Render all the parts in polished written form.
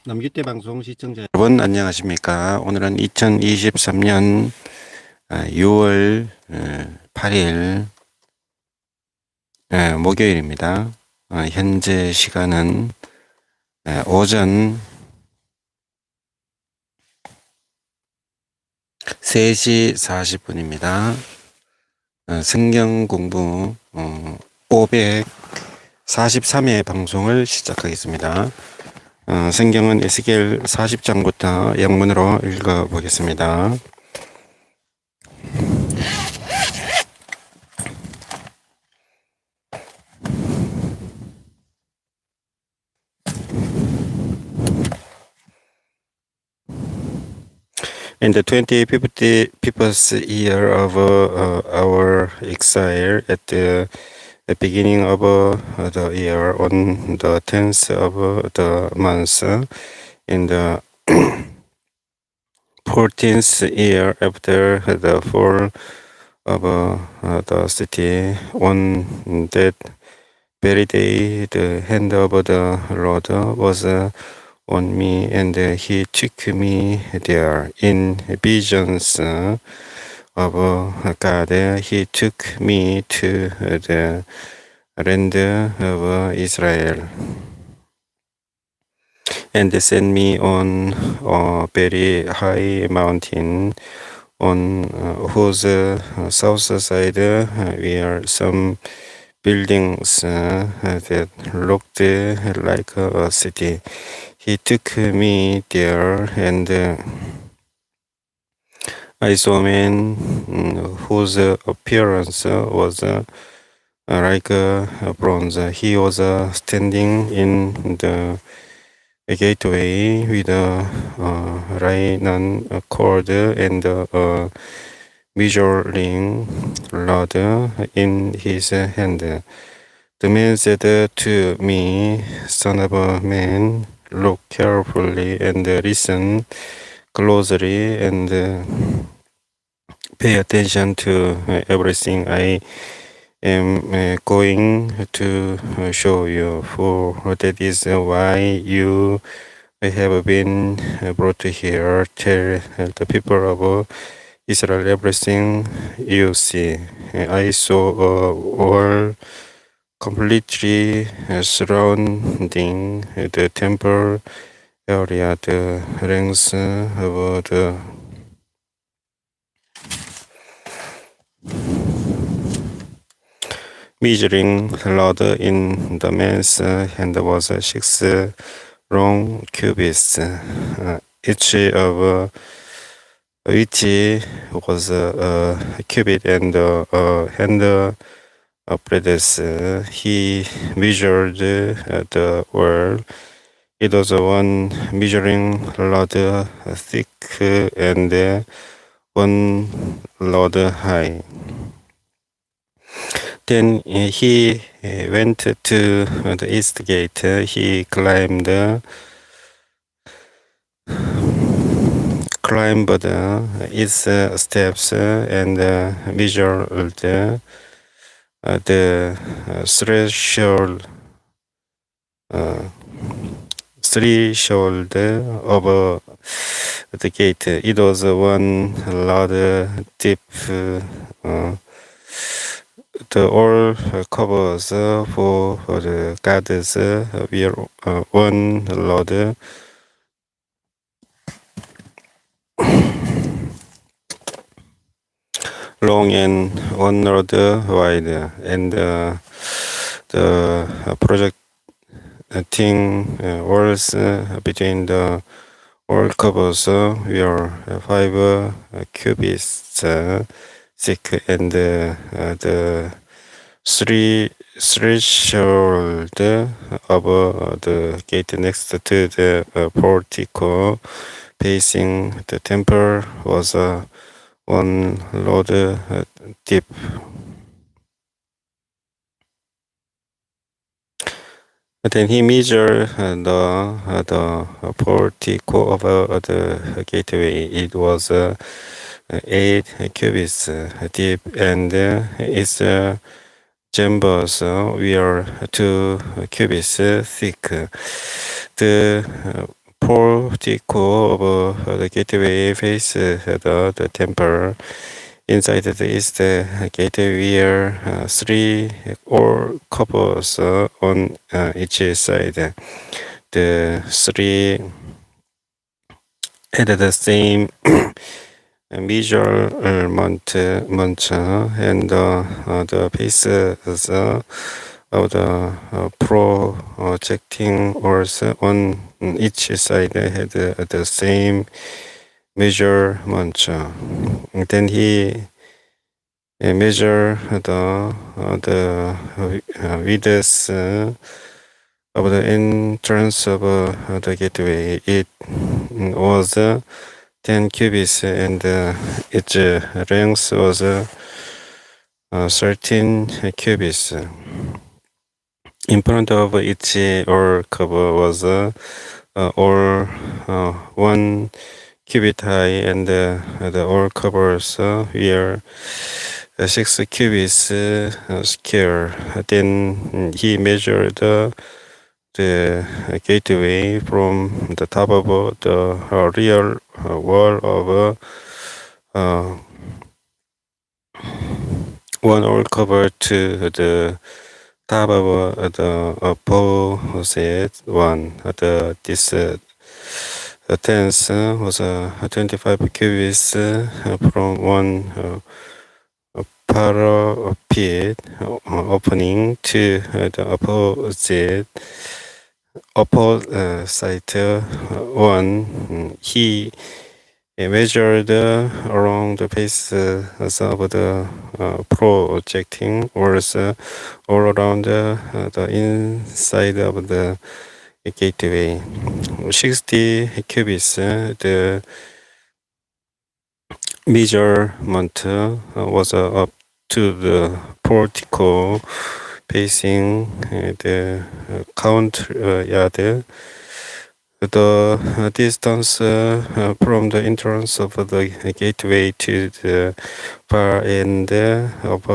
남규태방송 시청자 여러분 안녕하십니까. 오늘은 2023년 6월 8일 목요일입니다. 현재 시간은 오전 3시 40분입니다. 성경공부 543회 방송을 시작하겠습니다. 성경은 에스겔 40장부터 영문으로 읽어보겠습니다. In the 25th year of our exile, at the beginning of the year, on the 10th of the month, in the 14th year after the fall of the city, on that very day, the hand of the Lord was on me, and he took me there in visions of God. He took me to the land of Israel and sent me on a very high mountain, on whose south side were some buildings that looked like a city. He took me there, and I saw a man whose appearance was like bronze. He was standing in the gateway with a linen cord and a measuring rod in his hand. The man said to me, "Son of a man, look carefully and listen closely and pay attention to everything I am going to show you, for that is why you have been brought here. Tell the people of Israel everything you see." I saw a wall completely surrounding the temple area. The length of the measuring rod in the man's hand was 6 long cubits, each of which was a cubit and a hand breadth. He measured the wall. It was one measuring rod thick and one rod high. Then he went to the east gate. He climbed its steps and measured the threshold of the gate. It was one rod deep. The all covers for the guards were one rod long and one rod wide, and the projecting walls between the all covers were 5 cubits thick, and the threshold of the gate next to the portico facing the temple was one rod deep. Then he measured the portico of the gateway. It was 8 cubits deep, and its chambers were 2 cubits thick. The portico of the gateway faces the temple. Inside the east gateway were three or couples on each side. The three had the same measurement and the bases of the projecting oars on each side had the same measurement. Then he measured the width of the entrance of the gateway. It was 10 cubits and its length was 13 cubits. In front of each or cover was or 1 cubit high, and the all covers were 6 cubits square. Then he measured the gateway from the top of the rear wall of one all cover to the top of the opposite one. The distance was 25 cubits from one parapet opening to the opposite one. He measured along the bases of the projecting oars all around the inside of the gateway. 60 cubits. The measurement was up to the portico facing the courtyard. The distance from the entrance of the gateway to the far end of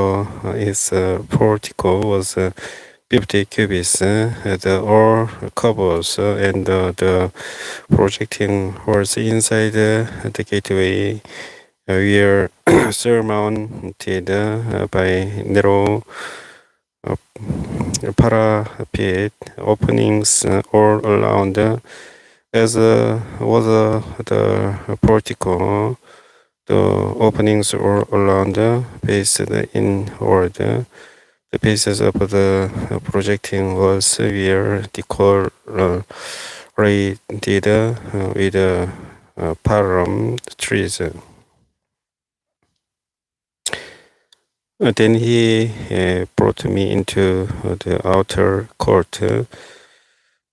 its portico was 50 cubits. The all covers and the projecting holes inside the gateway were surmounted by narrow parapet openings all around. As was the portico, the openings all around faced inward. The pieces of the projecting walls were decorated with palm trees. Then he brought me into the outer court.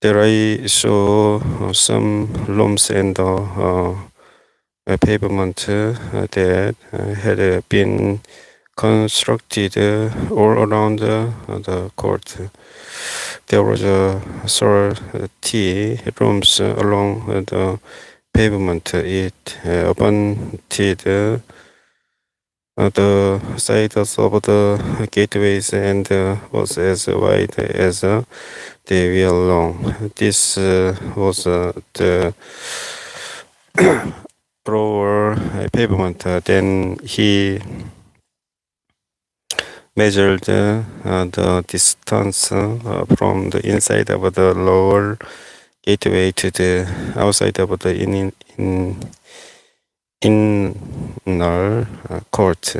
There I saw some rooms and a pavement that had been constructed all around the court. There was 30 rooms along the pavement. It abutted the sides of the gateways and was as wide as they were long. This was the lower pavement. Then he measured the distance from the inside of the lower gateway to the outside of the inner court.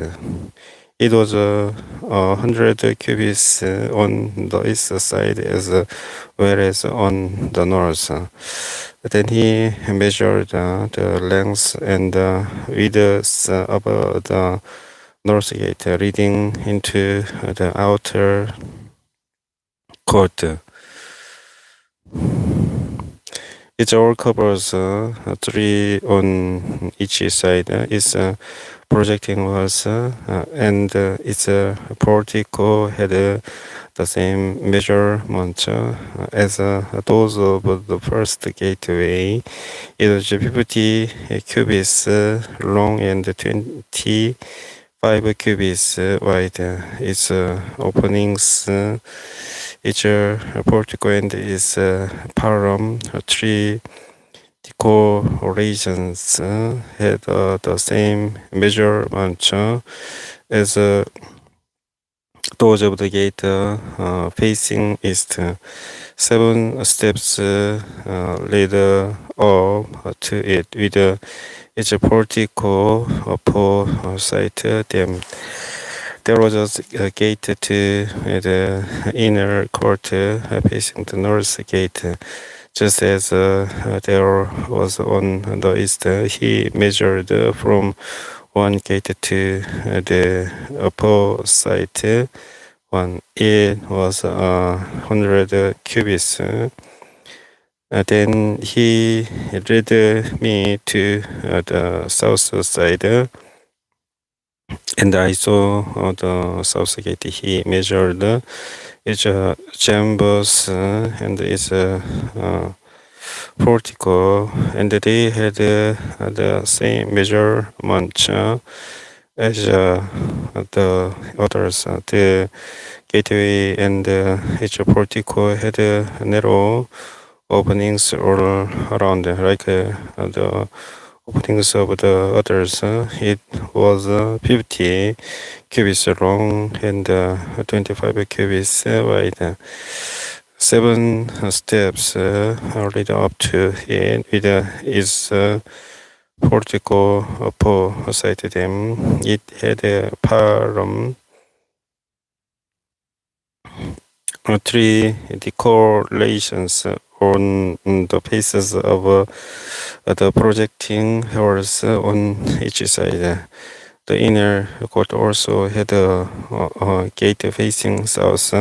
It was 100 cubits on the east side as well as on the north. Then he measured the length and width of the north gate leading into the outer court. It all covers 3 on each side. Its projecting walls and its portico had the same measurement as those of the first gateway. It was 50 cubits long and 25 cubits wide. Its openings, each portico and its palm tree decorations had the same measurement as those of the gate facing east. 7 steps lead up to it, with its portico opposite them. There was a gate to the inner court facing the north gate. Just as there was on the east, he measured from one gate to the opposite one. It was 100 cubits. Then he led me to the south side, and I saw the south gate. He measured its chambers and its portico, and they had the same measurement as the others. The gateway and its portico had narrow openings all around, like the openings of the others. It was 50 cubits long and 25 cubits wide. 7 steps lead up to it, with its portico opposite them. It had a palm, 3 decorations on the faces of the projecting halls on each side. The inner court also had a gate facing south,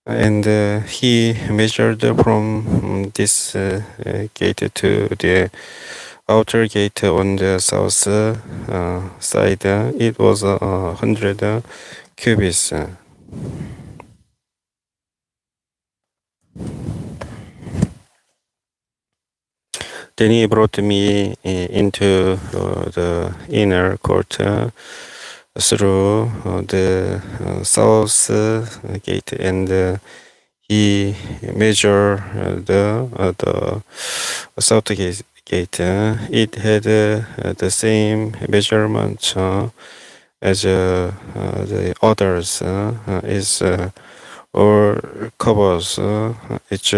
and he measured from this gate to the outer gate on the south side. It was 100 cubits. Then he brought me into the inner court through the south gate, and he measured the south gate. It had the same measurement as the others. Is all covers its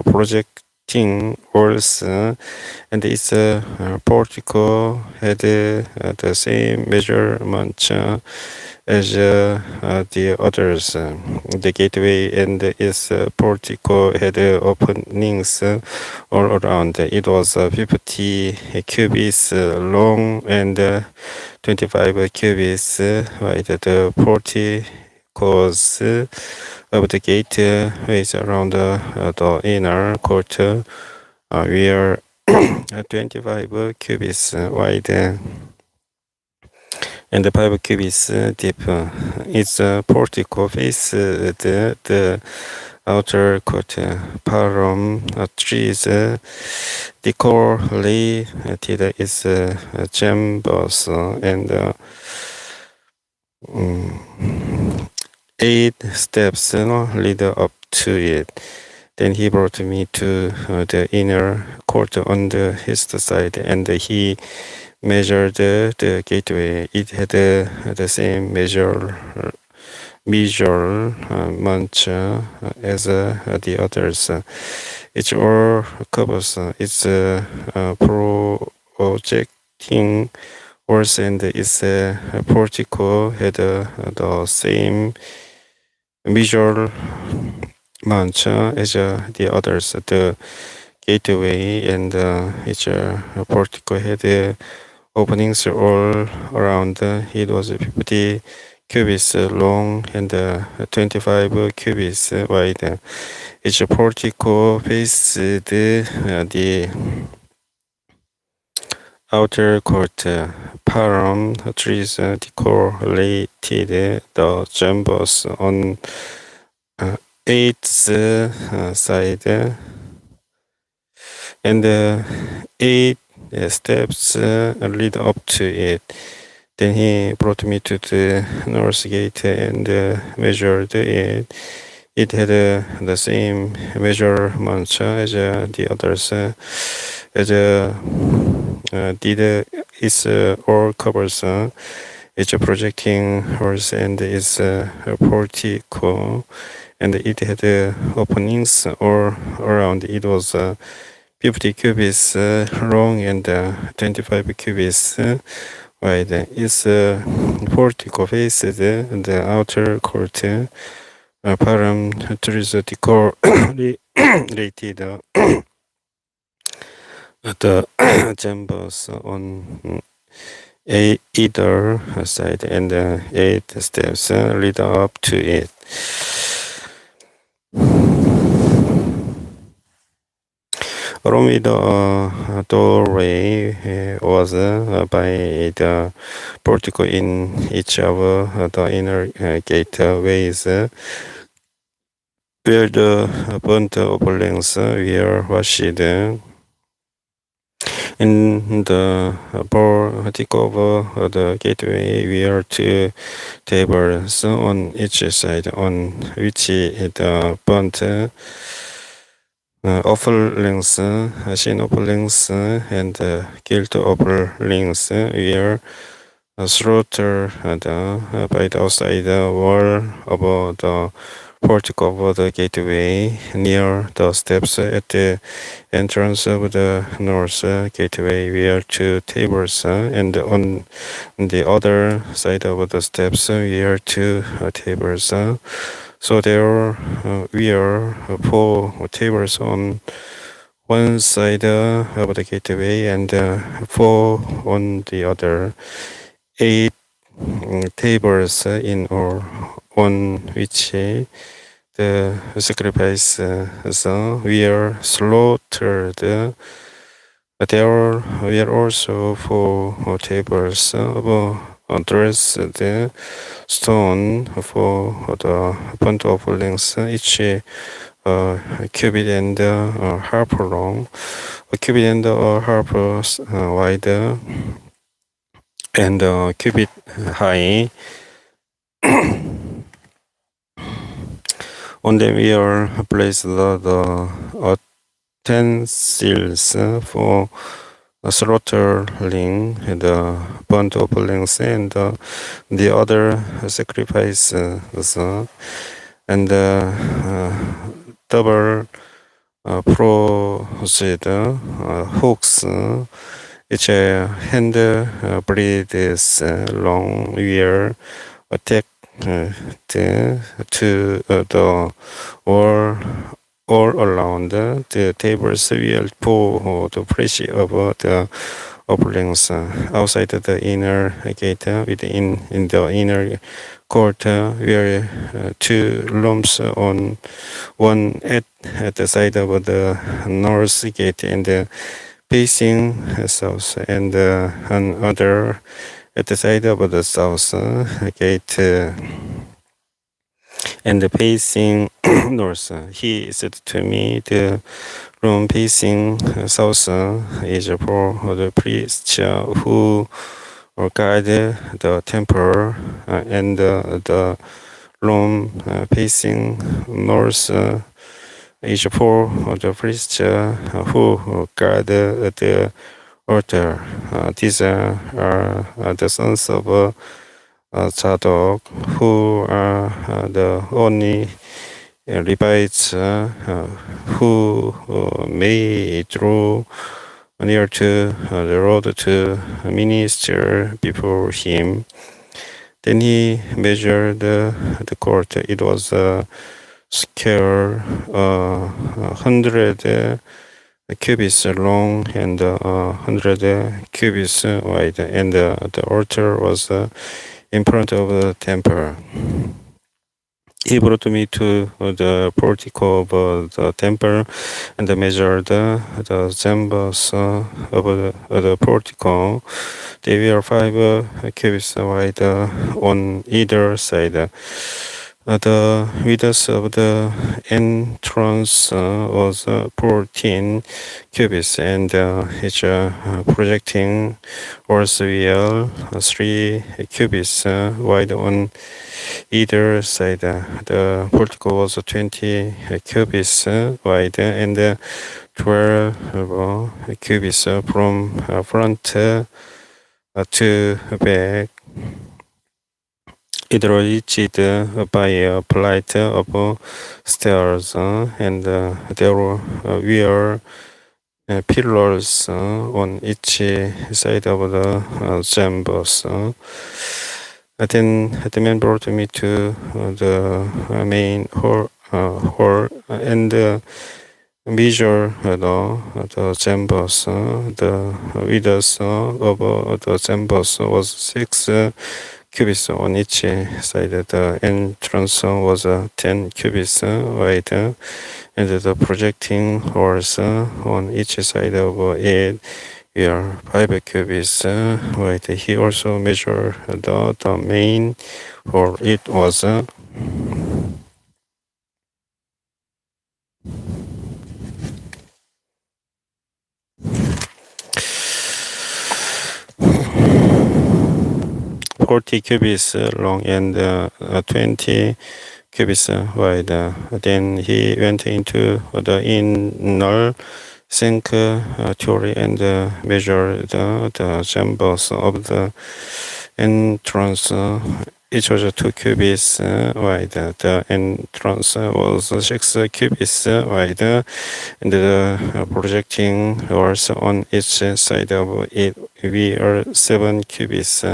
projecting walls, and its portico had the same measurement as the others. The gateway and its portico had openings all around. It was 50 cubits long and 25 cubits wide. The porticos of the gateways around the inner court were 25 cubits wide and 5 cubits deep. Its portico faced the outer court. Palm trees decorated its chambers, and 8 steps lead up to it. Then he brought me to the inner court on the east side, and he measured the gateway. It had the same measurement as the others. It all covers its projecting walls, and its portico had the same measurement as the others. The gateway and its portico had openings all around. It was 50 cubits long and 25 cubits wide. Its portico faced the outer court. Palm trees decorated the chambers on 8th side, and 8 steps lead up to it. Then he brought me to the north gate and measured it. It had the same measurement as the others. as did its all covers its projecting halls and its portico, and it had openings all around. It was 50 cubits long and 25 cubits wide. Its portico faced the outer court. Param trees decorated the chambers on either side, and 8 steps lead up to it. Around the doorway was by the portico in each of the inner gateways, where the burnt offerings were washed. In the portico of the gateway were 2 tables on each side, on which the burnt offerings, sin offerings, and guilt offerings were slaughtered by the outside wall of the portico of the gateway, near the steps at the entrance of the north gateway were 2 tables, and on the other side of the steps were 2 tables. So there were 4 tables on one side of the gateway and 4 on the other. 8 tables in all, on which the sacrifices were slaughtered. There were also 4 tables of dressed stone for the burnt offerings, each a cubit and a half long, a cubit and a half wide, and a cubit high. On them were placed the utensils for slaughtering the burnt offerings and the other sacrifices, and double prosed hooks, each hand breadths long, were attached to the wall all around. The tables were for the flesh of the offerings outside the inner gate. Within in the inner court were 2 rooms, on one at the side of the north gate and facing south, and another at the side of the south gate and facing north. He said to me, the room facing south is for the priests who guard the temple, and the room facing north is for the priests who guard the altar. These are the sons of Zadok, who are the only Levites who may draw near to the road to minister before him. Then he measured the court. It was square, 100 cubits long and 100 cubits wide, and the altar was in front of the temple. He brought me to the portico of the temple and measured the chambers of the portico. They were 5 cubits wide on either side. The width of the entrance was 14 cubits, and its projecting walls were 3 cubits wide on either side. The portico was 20 cubits wide and 12 cubits from front to back. It was reached by a flight of stairs, and there were pillars on each side of the chambers. Then the man brought me to the main hall and measure the chambers. The width of the chambers was 6 cubits on each side. The entrance was 10 cubits wide, and the projecting holes on each side of it were 5 cubits wide. He also measured the main hall. It was 40 cubits long and 20 cubits wide. Then he went into the inner sanctuary and measured the chambers of the entrance. Each was 2 cubits wide. The entrance was 6 cubits wide, and the projecting walls on each side of it were 7 cubits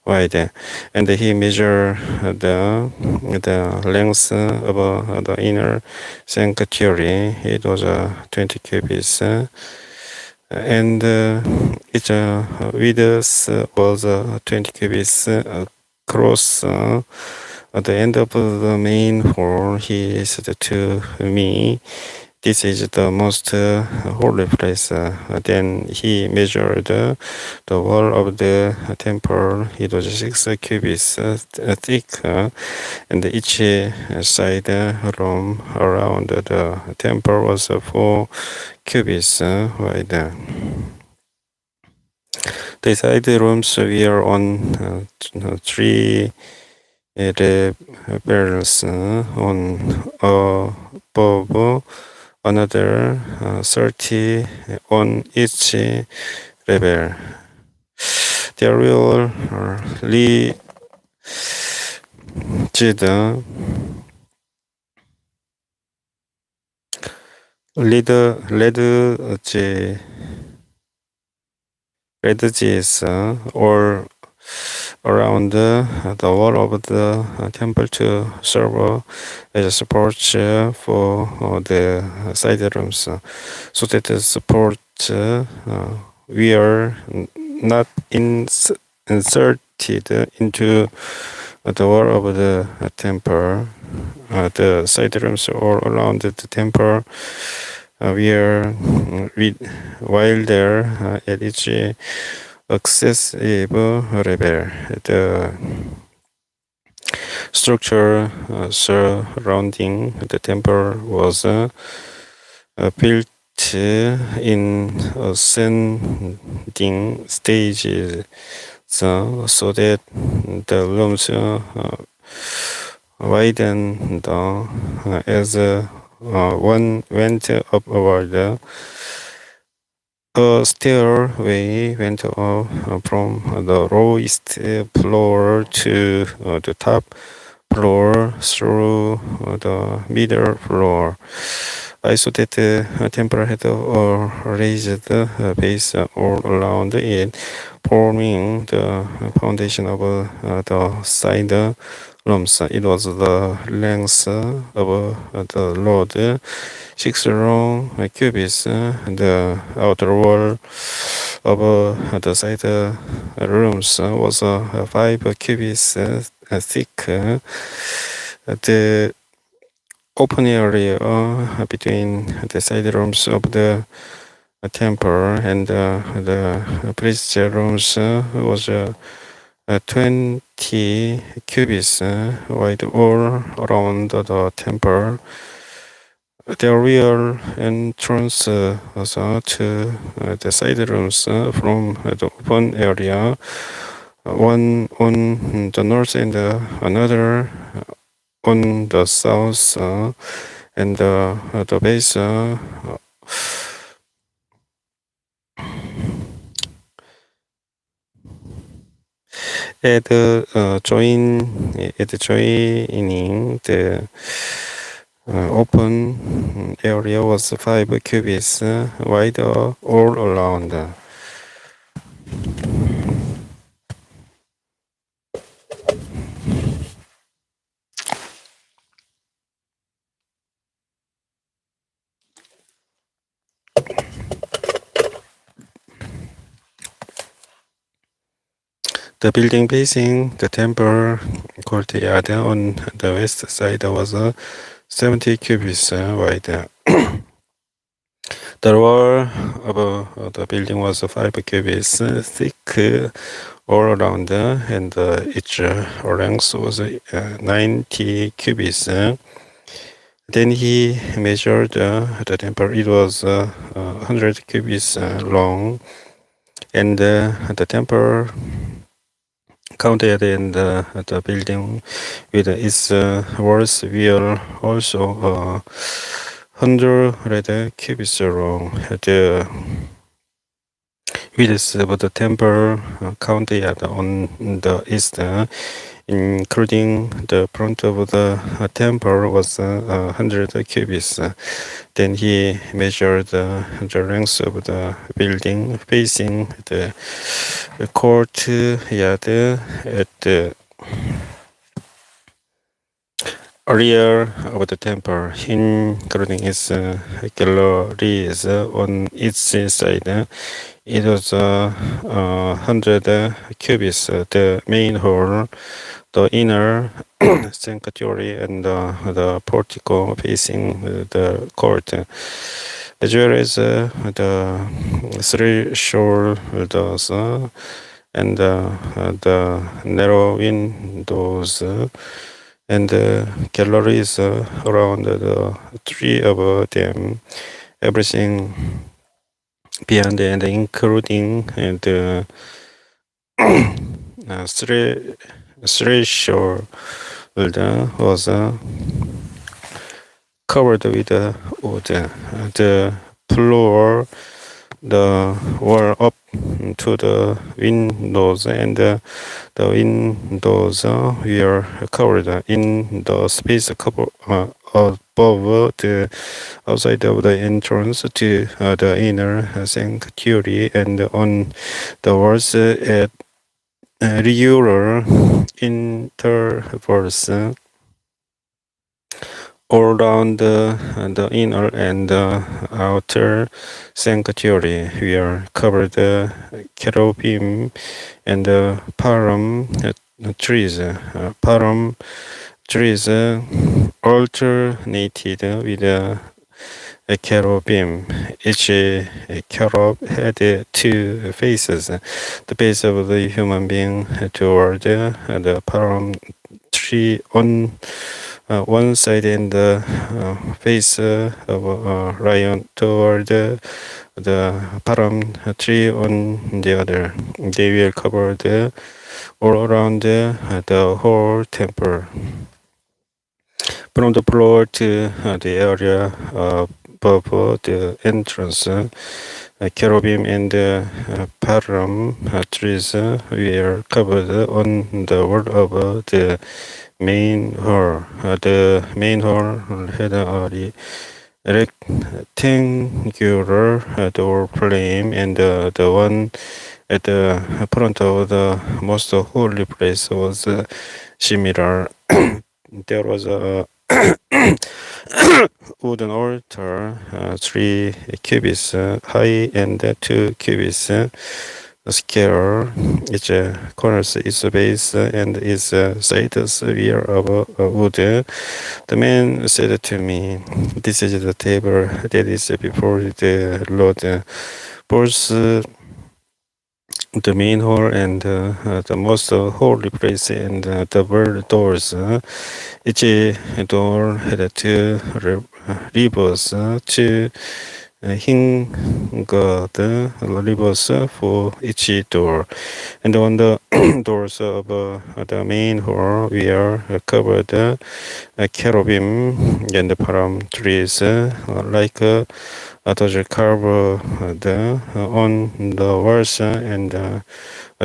wide. And he measured the length of the inner sanctuary. It was 20 cubits. And its width was 20 cubits across. At the end of the main hall, he said to me, "This is the most holy place." Then he measured the wall of the temple. It was 6 cubits thick, and each side room around the temple was 4 cubits wide. The side rooms were on 3 levels on above another 30 on each level. There were rigid ledges all around the wall of the temple to serve as support for the side rooms, so that the support were not inserted into the wall of the temple. The side rooms all around the temple were wider at each accessive level. The structure surrounding the temple was built in ascending stages, so that the rooms widened as one went upward. A stairway went up from the lowest floor to the top floor through the middle floor. I saw that the temple had a raised base all around it, forming the foundation of the side rooms. It was the length of the road, 6 long cubits. The outer wall of the side rooms was 5 cubits thick. The open area between the side rooms of the temple and the priest rooms was 20 cubits wide all around the temple. The real entrance also to the side rooms from the open area, one on the north and another on the south, and the base joining the open area was 5 cubits wide all around. The building facing the temple courtyard on the west side was 70 cubits wide. The wall of the building was 5 cubits thick all around, and its length was 90 cubits. Then he measured the temple. It was 100 cubits long, and the temple counted in the building with its walls were also 100 cubits long. The width of the temple counted on the east, including the front of the temple, was 100 cubits. Then he measured the length of the building facing the courtyard at the rear of the temple, including its galleries on each side. It was 100 cubits. The main hall, the inner sanctuary, and the portico facing the court, as well as the 3 shoulders and the narrow windows and galleries around the 3 of them. Everything beyond and including the threshold was covered with wood. The floor, the wall up to the windows, and the windows were covered in the space above the outside of the entrance to the inner sanctuary, and on the walls at regular intervals all around the inner and outer sanctuary were covered cherubim and palm trees. Palm trees alternated with a cherubim. Each cherub had 2 faces. The face of the human being toward the palm tree on one side, and the face of a lion toward the palm tree on the other. They were covered all around the whole temple, from the floor to the area above the entrance. Cherubim and palm trees were covered on the wall of the main hall. The main hall had a rectangular door frame, and the one at the front of the most holy place was similar. There was a wooden altar, 3 cubits high and 2 cubits square. Its corners, its base, and its sides were of wood. The man said to me, "This is the table that is before the Lord. Both the main hall and the most holy place and the world doors. Each door had two rivers to hang the rivers for each door, and on the doors of the main hall were covered cherubim and the palm trees like those carved on the walls, and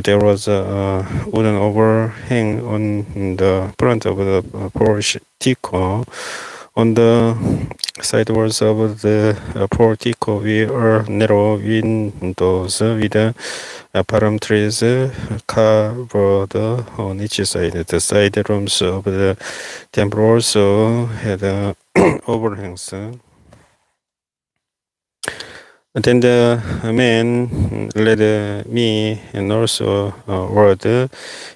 there was a wooden overhang on the front of the portico. On the side walls of the portico were narrow windows with palm trees carved on each side. The side rooms of the temple also had overhangs. Then the man led me northward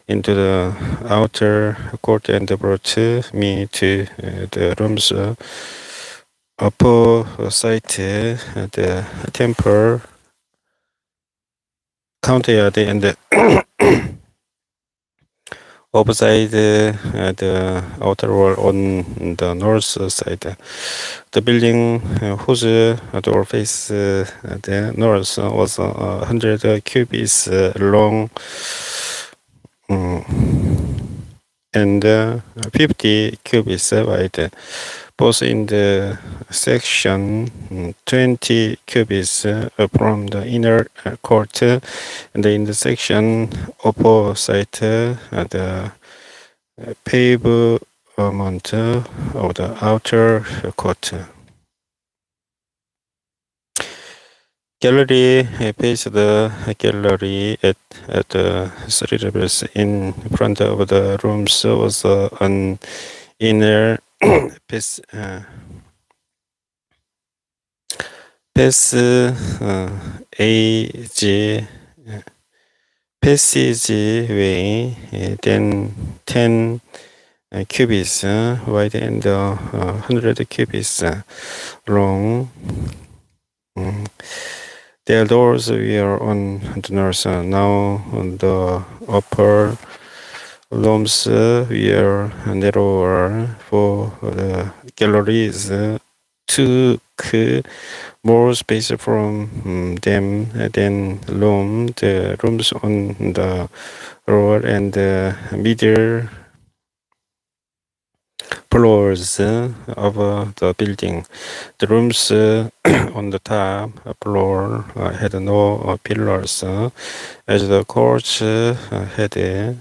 into the outer court and brought me to the rooms opposite the temple courtyard and opposite the outer wall on the north side. The building whose door faced the north was 100 cubits long and 50 cubits wide. Both in the section 20 cubits from the inner court and in the section opposite the pavement of the outer court. Gallery faced the gallery at the three levels. In front of the rooms was an inner passage passageway, then 10 cubits wide and 100 cubits long. Their doors were on the north. Now the upper rooms were narrower, for the galleries took more space from them than room. The rooms on the lower and middle floors of the building. The rooms on the top floor had no pillars, as the courts had.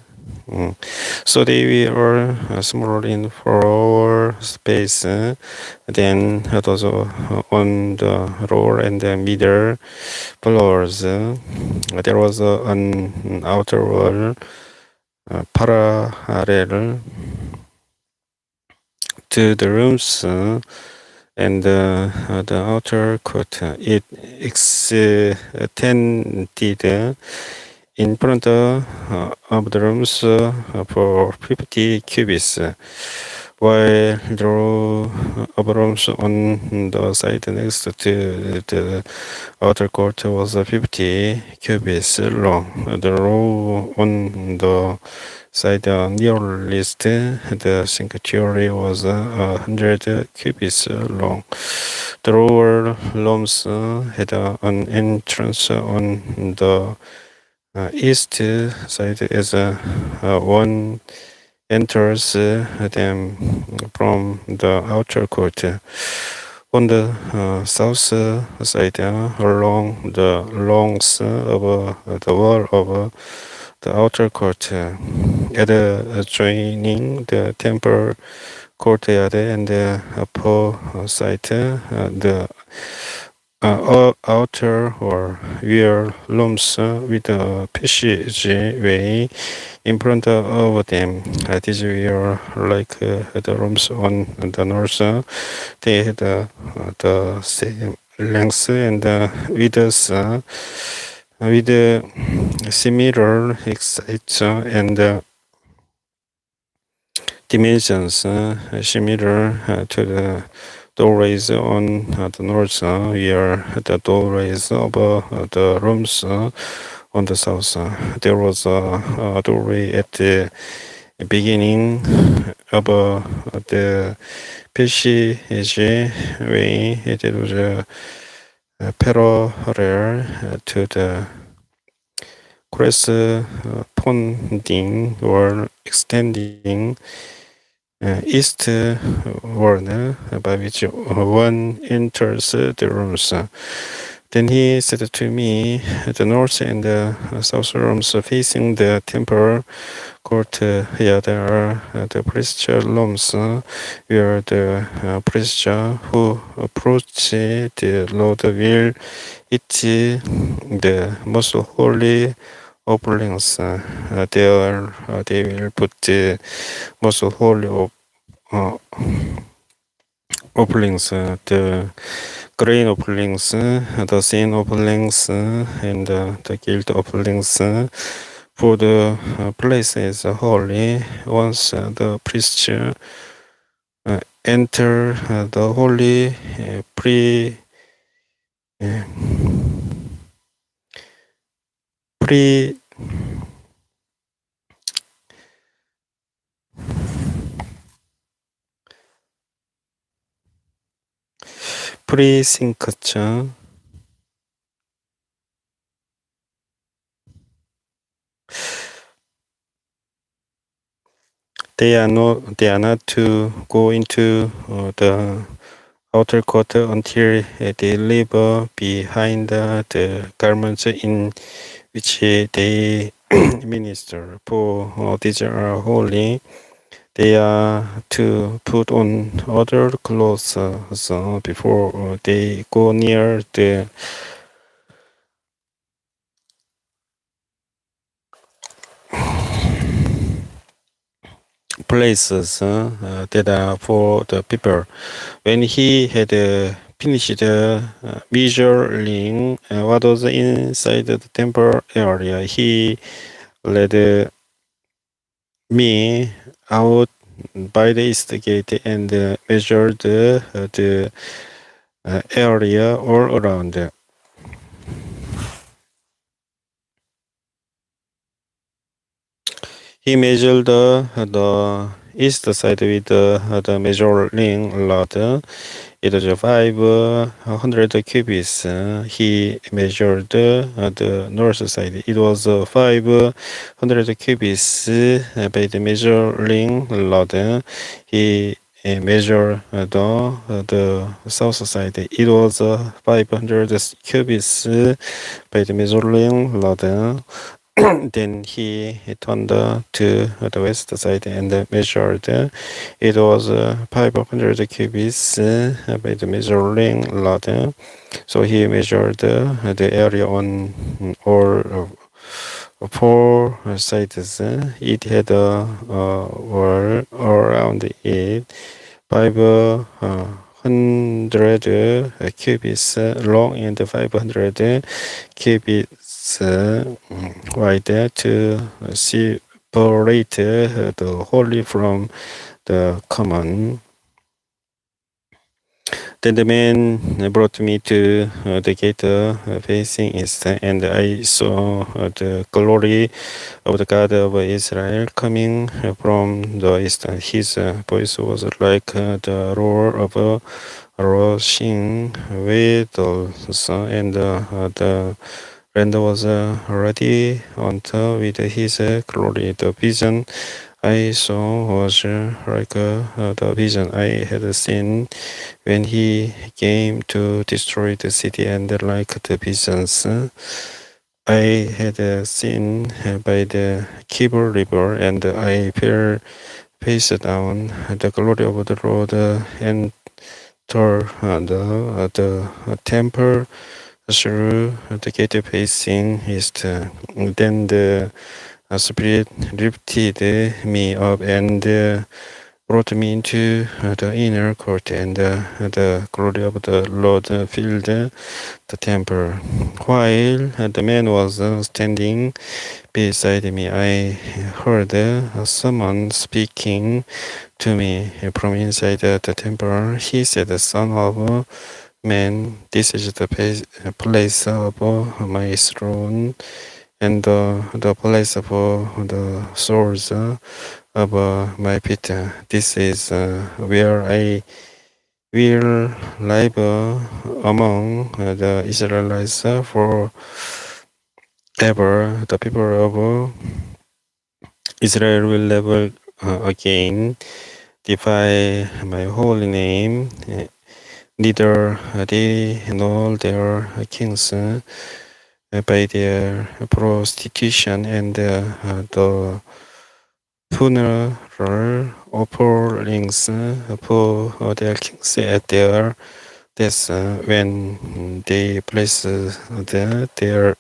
So they were smaller in floor space than those on the lower and the middle floors. There was an outer wall parallel to the rooms and the outer court. It extended in front of the rooms for 50 cubits, while the row of rooms on the side next to the outer court was 50 cubits long. The row on the side nearest the sanctuary was 100 cubits long. The lower rooms had an entrance on the east side as one enters them from the outer court. On the south side, along the longs of the wall of the outer court, joining the temple courtyard and the opposite the outer or rear rooms with a passageway in front of them. These were like the rooms on the north. They had the same length and width with similar heights and dimensions similar to the doorways on the north, where the doorways of the rooms on the south. There was a doorway at the beginning of the passageway. It was parallel to the corresponding wall extending eastward, by which one enters the rooms. Then he said to me, the north and south rooms facing the temple courtyard are the priest's rooms, where the priest who approach the Lord will eat the most holy offerings. There they will put the most holy offerings, the grain offerings, the sin offerings, and the guilt offerings. For the place is holy. Once the priest enter the holy pre precinct. They are not to go into the outer court until they leave behind the garments in which they minister. For these are holy. They are to put on other clothes before they go near the places that are for the people. When he had finished measuring what was inside the temple area, he led me out by the east gate and measured the area all around. He measured the east side with the measuring rod. It was 500 cubits. He measured the north side. It was 500 cubits by the measuring rod. He measured the south side. It was 500 cubits by the measuring rod. Then he turned to the west side and measured. It was 500 cubits by the measuring rod. So he measured the area on all four sides. It had a wall around it, 500 cubits long and 500 cubits wide to separate the holy from the common. Then the man brought me to the gate facing east, and I saw the glory of the God of Israel coming from the east. His voice was like the roar of a rushing waves, and the land was radiant with his glory. The vision I saw was like the vision I had seen when he came to destroy the city, and like the visions I had seen by the Kibble River, and I fell face down. The glory of the Lord entered the temple through the gate facing east. Then the Spirit lifted me up and brought me into the inner court, and the glory of the Lord filled the temple. While the man was standing beside me, I heard someone speaking to me from inside the temple. He said, "Son of man, this is the place of my throne, and the place of the soles of my feet. This is where I will live among the Israelites forever. The people of Israel will never again defy my holy name. Neither they nor their kings by their prostitution and the funeral offerings for their kings at their deaths when they place their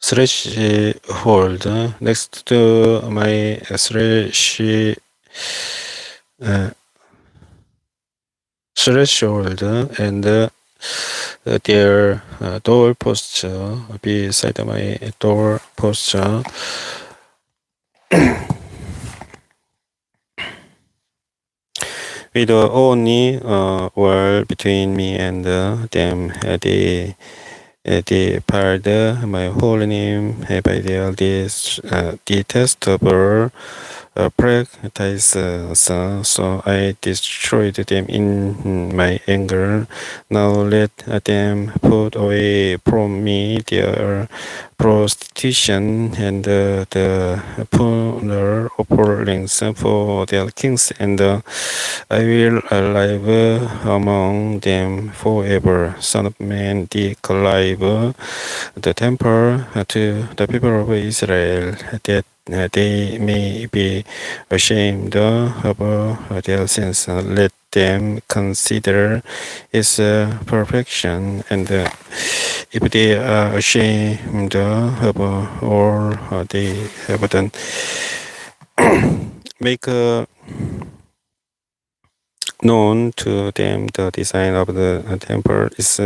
threshold next to my threshold and their door posts beside my door posts with only wall between me and them. They part my holy name by their detestable practice, so I destroyed them in my anger. Now let them put away from me their prostitution and the funeral offerings for their kings, and I will live among them forever. Son of man, declare the temple to the people of Israel, that they may be ashamed of their sins. Let them consider its perfection, and if they are ashamed of all they have done, make known to them the design of the temple is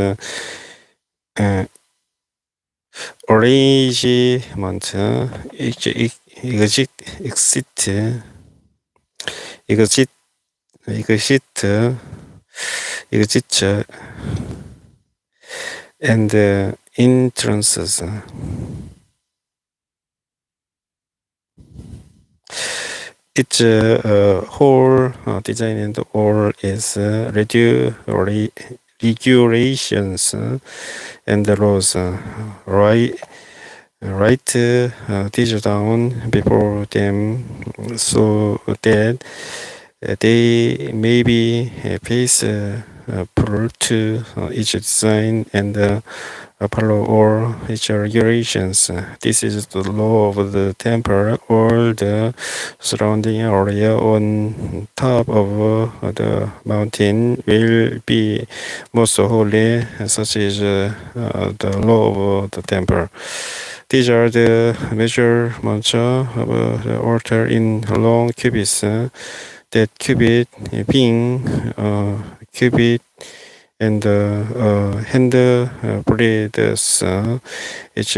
arrangement, exit, exit, exit, exit, and entrances. Its whole design and all is regulations and the laws. Write these down before them, so that they may be faithful to each design and follow all its regulations. This is the law of the temple. All the surrounding area on top of the mountain will be most holy, such is the law of the temple. These are the measurements of the altar in long cubits. That cubit being cubit and hand blades. Each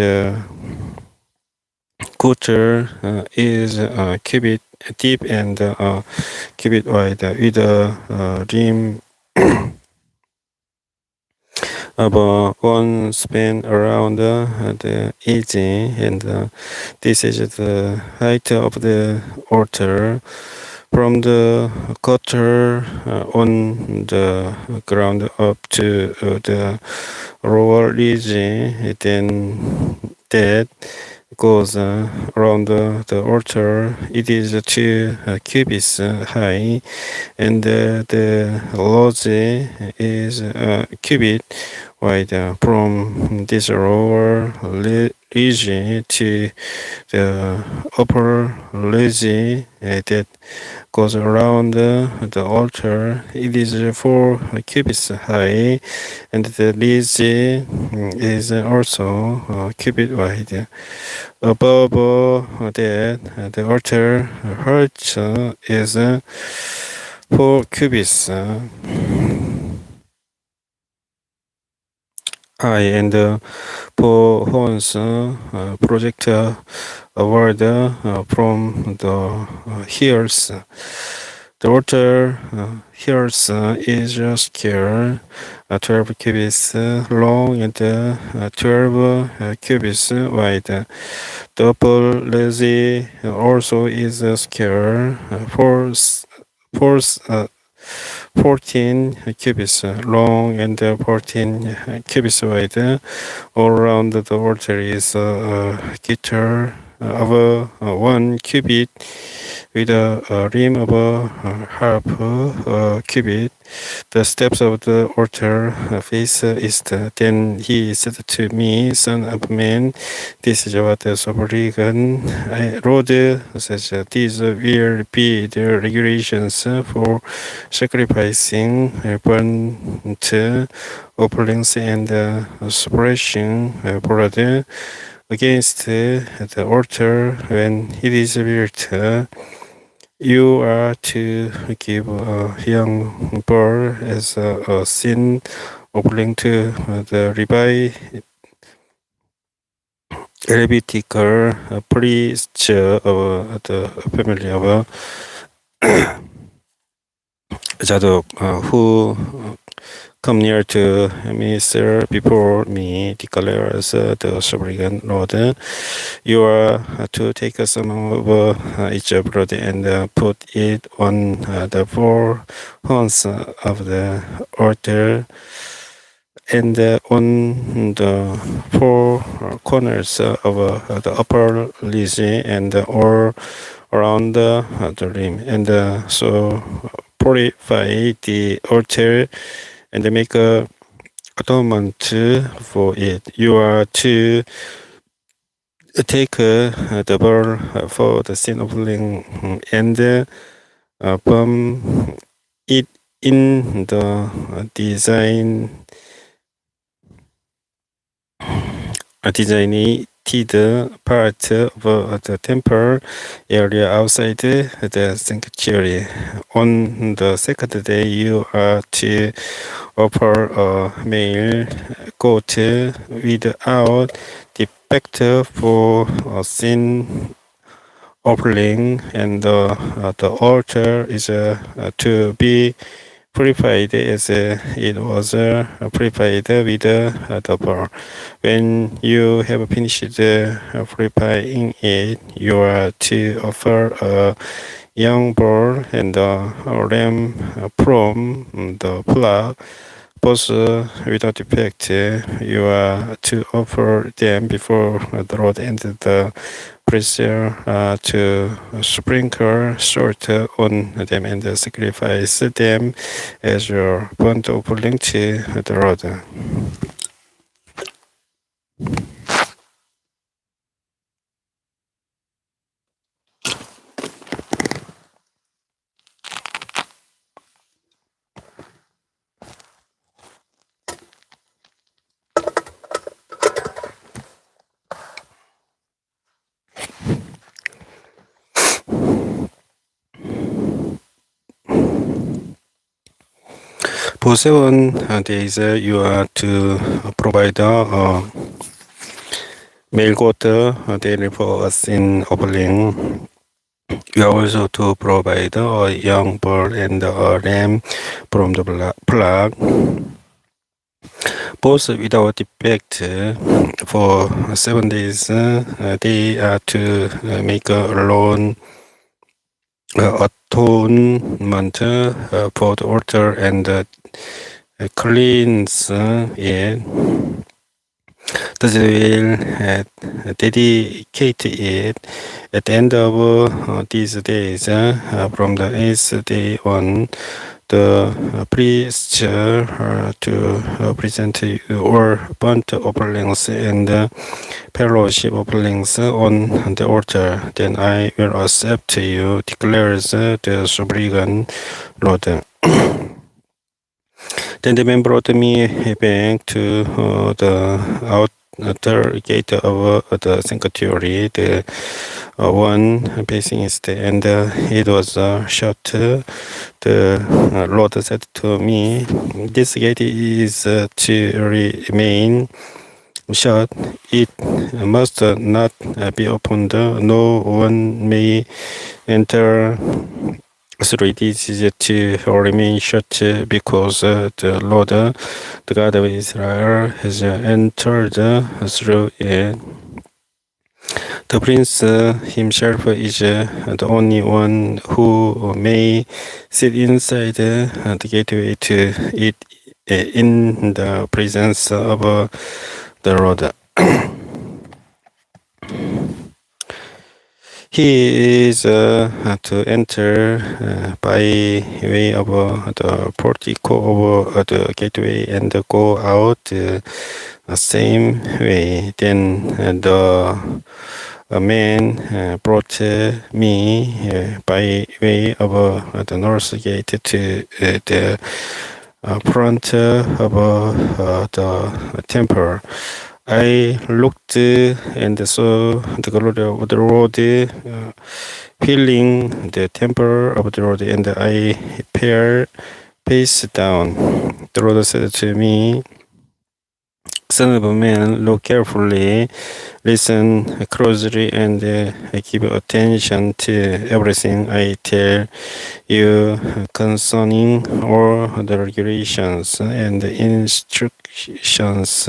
quarter is cubit deep and cubit wide with a rim of one span around the edge, and this is the height of the altar from the gutter on the ground up to the lower ridge. Then that goes around the altar. It is 2 cubits high, and the lodge is a cubit wide from this lower ridge to the upper ridge that goes around the altar. It is 4 cubits high, and the ridge is also a cubit wide. Above that, the altar height is 4 cubits. high, and four horns project award from the hills. The altar hills is scale 12 cubits long and 12 cubits wide. The upper lazy also is scale 14 cubits long and 14 cubits wide. All around the altar is a guitar of 1 cubit with a rim of half cubit. The steps of the altar face east. Then he said to me, Son of man, this is what the sovereign Lord says. These will be the regulations for sacrificing burnt offerings and splashing blood against the altar when it is built. You are to give a young bull as a sin offering to the Levitical priest of the family of Zadok, who come near to me, sir, before me, declares the sovereign Lord. You are to take some of each blood and put it on the four horns of the altar and on the four corners of the upper ledge and all around the rim, and so purify the altar and make a atonement for it. You are to take the bull for the sin offering and burn it in the designated part of the temple area outside the sanctuary. On the second day, you are to offer a male goat without defect for a sin offering, and the altar is to be purified as it was purified with the bull. When you have finished purifying it, you are to offer a young bull and a lamb from the flock, both without defect. You are to offer them before the Lord, and the priest to sprinkle salt on them and sacrifice them as your burnt offering to the Lord. For 7 days, you are to provide a male goat daily for a sin offering. You are also to provide a young bull and a lamb from the flock, both without defect. For 7 days, they are to make a lone atonement for the altar and cleanse it. Thus will dedicate it at the end of these days. From the 8th day on, the priests to present all burnt offerings and fellowship offerings on the altar. Then I will accept you, declares the sovereign Lord. Then the man brought me back to the outer gate of the sanctuary. The one facing east, and it was shut. The Lord said to me, "This gate is to remain shut. It must not be opened. No one may enter through it. Is to remain shut because the Lord, the God of Israel, has entered through it. The prince himself is the only one who may sit inside the gateway to it in the presence of the Lord. He is to enter by way of the portico of the gateway and go out the same way. Then a man brought me by way of the north gate to the front of the temple. I looked and saw the glory of the Lord filling the temple of the Lord, and I fell face down. The Lord said to me, "Son of man, look carefully, listen closely, and give attention to everything I tell you concerning all the regulations and instructions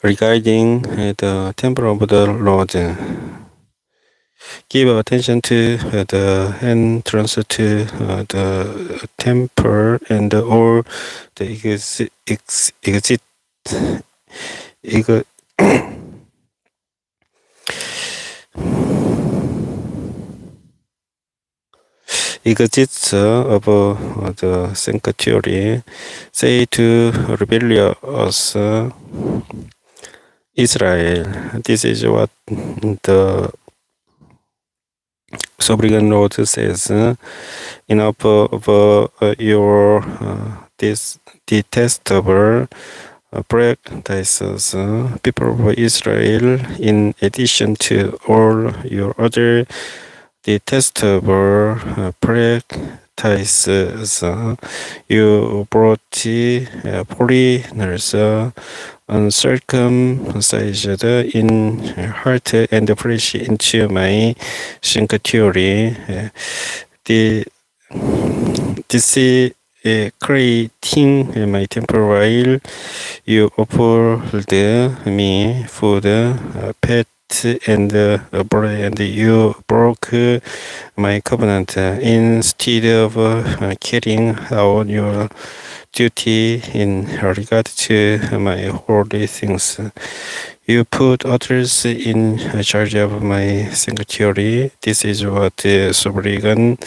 regarding the temple of the Lord. Give attention to the entrance to the temple and all the exits of the sanctuary. Say to rebellious Israel, this is what the sovereign Lord says: enough of your detestable practices, people of Israel, in addition to all your other detestable practices, you brought foreigners uncircumcised in heart and flesh into my sanctuary, desecrating my temple while you offered me food, pet, and bread, and you broke my covenant. Instead of carrying out your duty in regard to my holy things, you put others in charge of my sanctuary. This is what the sovereign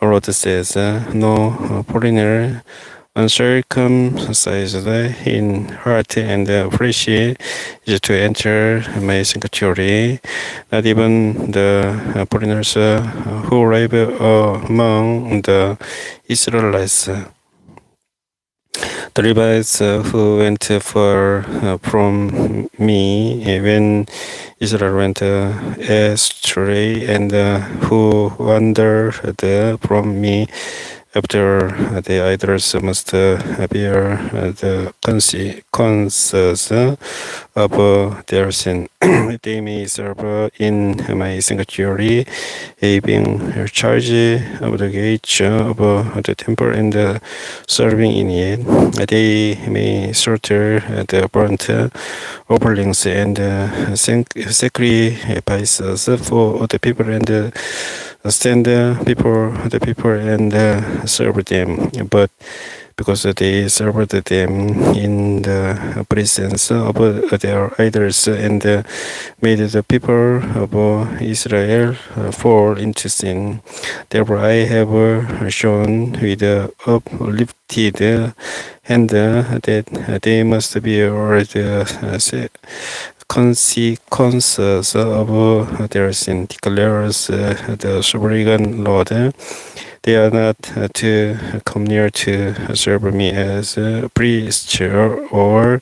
Lord says: no foreigner uncircumcised in heart and flesh is to enter my sanctuary, not even the foreigners who live among the Israelites. The Levites who went from me when Israel went astray, and who wandered from me after the idols, must bear the consequences of their sin. They may serve in my sanctuary, having charge of the gates of the temple and serving in it. They may slaughter the burnt offerings and sacrifices for the people, and stand before the people and serve them. But because they served them in the presence of their idols and made the people of Israel fall into sin, therefore I have shown with uplifted hand that they must bear the consequences of their sin, declares the sovereign Lord. They are not to come near to serve me as a priest or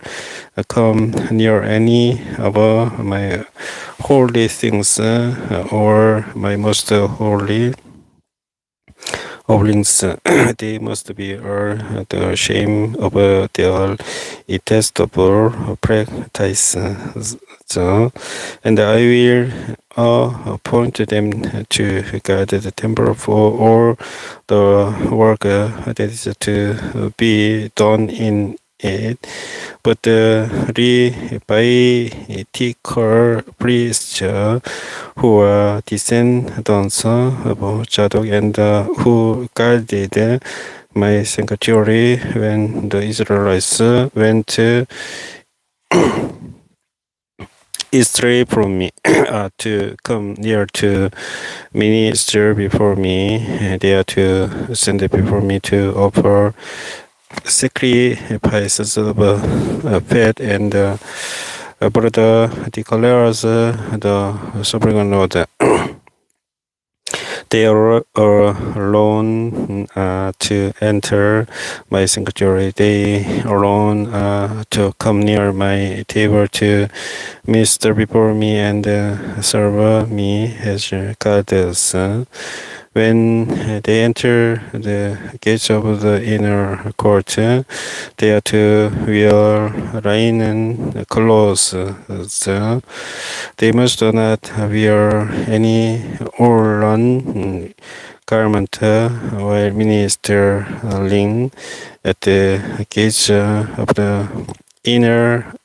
come near any of my holy things or my most holy offerings. They must be the shame of their detestable practice. And I will appoint them to guard the temple for all the work that is to be done in it. But the Levitical priests who are descendants of Zadok and who guarded my sanctuary when the Israelites went astray from me to come near to minister before me. They are to stand before me to offer sacrifices of fat and brother declares the sovereign Lord. They are alone to enter my sanctuary. They alone to come near my table to minister before me and serve me as gods. When they enter the gates of the inner court, they are to wear linen clothes. They must not wear any woolen garment while ministering at the gates of the inner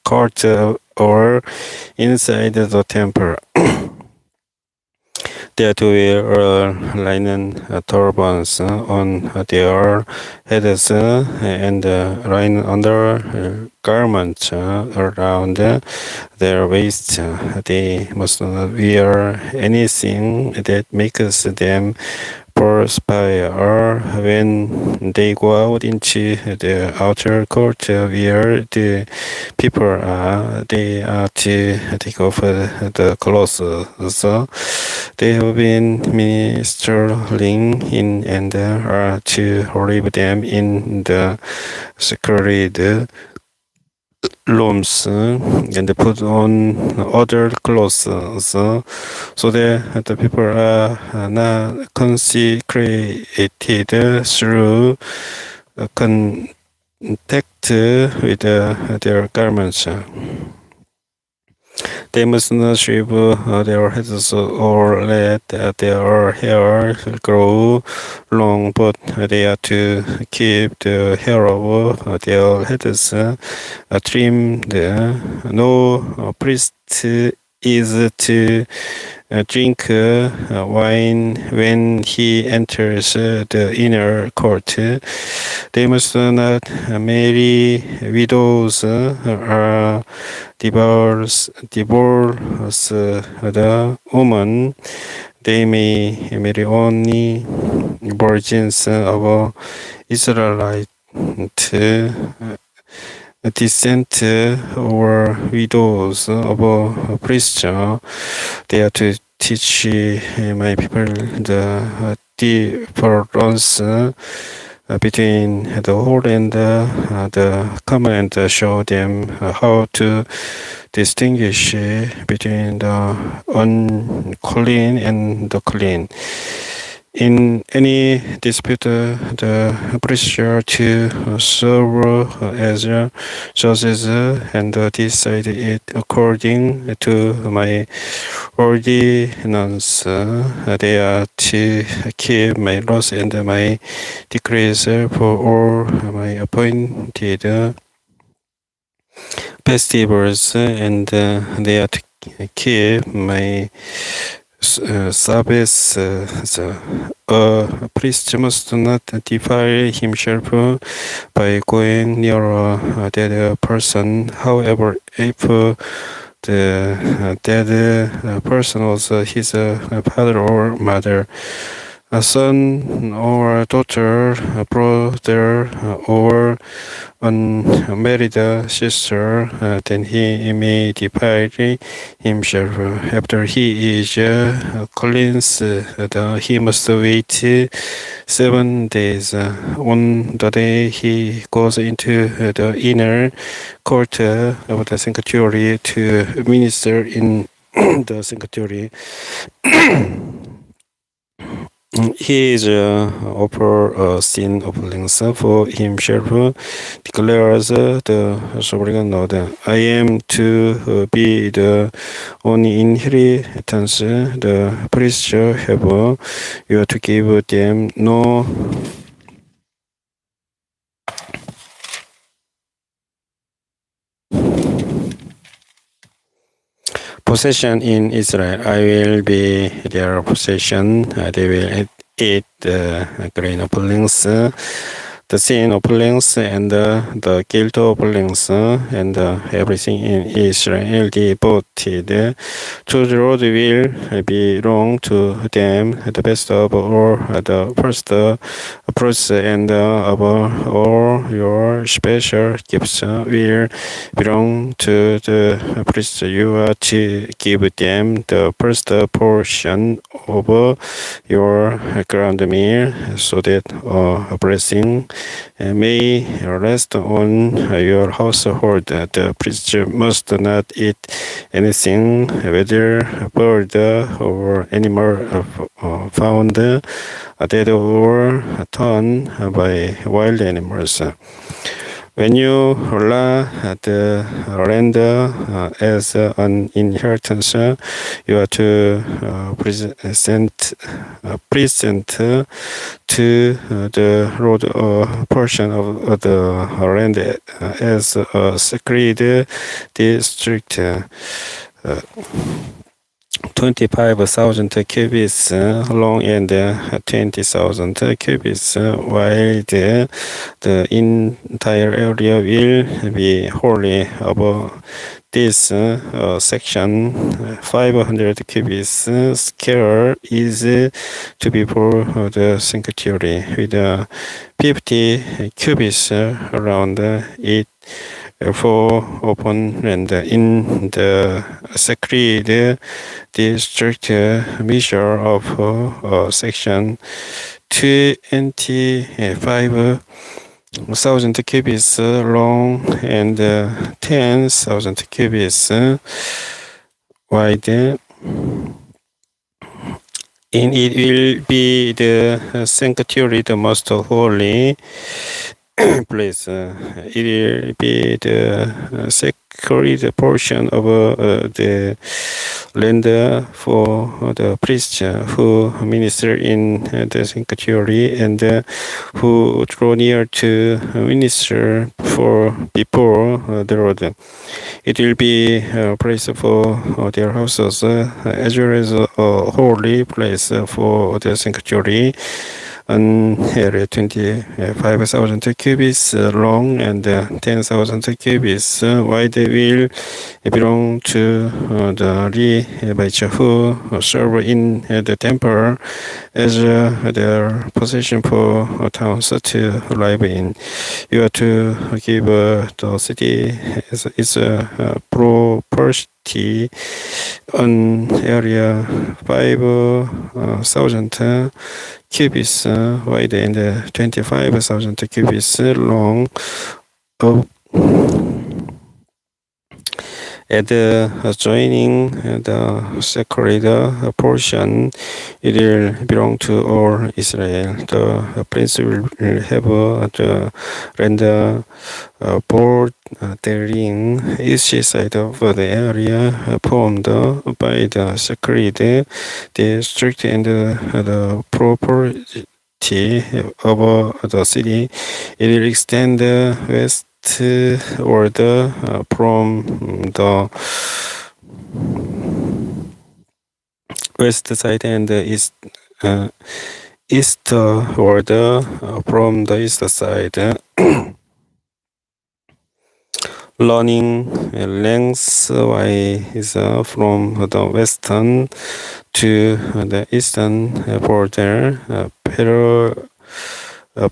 court or inside the temple. They are to wear linen turbans on their heads and linen undergarments around their waists. They must not wear anything that makes them perspire when they go out into the outer court where the people are. They are to take off the clothes. So they have been ministering in and are to leave them in the sacred rooms and put on other clothes so that the people are not consecrated through contact with their garments. They must not shave their heads or let their hair grow long, but they are to keep the hair of their heads trimmed. No priest is to drink wine when he enters the inner court. They must not marry widows or divorce the woman. They may marry only virgins of Israelite descent or widows of a priest. They are to teach my people the difference between the whole and the common, and show them how to distinguish between the unclean and the clean. In any dispute, the priest are to serve as judges and decide it according to my ordinance. They are to keep my laws and my decrees for all my appointed festivals, and they are to keep my Sabbath. A priest must not defile himself by going near a dead person. However, if the dead person was his father or mother, a son or a daughter, a brother, or unmarried sister, then he may divide himself. After he is cleansed, he must wait 7 days. On the day he goes into the inner court of the sanctuary to minister in the sanctuary, he is offer a sin offerings for himself, declares the sovereign Lord. I am to be the only inheritance. The priests have. You are to give them no possession in Israel. I will be their possession. They will eat the grain offerings, the sin offerings, and the guilt offerings, and everything in Israel devoted to the Lord will belong to them. The best of all, the first fruits and of all your special gifts will belong to the priests. You are to give them the first portion of your ground meal, so that a blessing may rest on your household. The priest must not eat anything, whether bird or animal found dead or torn by wild animals. When you allow the land as an inheritance, you are to present to the Lord a portion of the land as a sacred district. 25,000 cubits long and 20,000 cubits wide. The entire area will be holy. Above this section, 500 cubits square is to be for the sanctuary, with 50 cubits around it for open land. In the sacred district, measure of section 25,000 cubits long and 10,000 cubits wide. In it will be the sanctuary, the most holy place. It will be the sacred portion of the land for the priests who minister in the sanctuary and who draw near to minister before the Lord. It will be a place for their houses, as well as a holy place for the sanctuary. An area 25,000 cubits long and 10,000 cubits wide will belong to the Levites who serve in the temple as their possession for towns to live in. You are to give the city as its property an area 5,000 cubits wide and 25,000 cubits long. At joining the sacred portion, it will belong to all Israel. The prince will have the land bordering each side of the area formed by the sacred district and the property of the city. It will extend westward from the west side and eastward from the east side. running lengthwise from the western to the eastern border,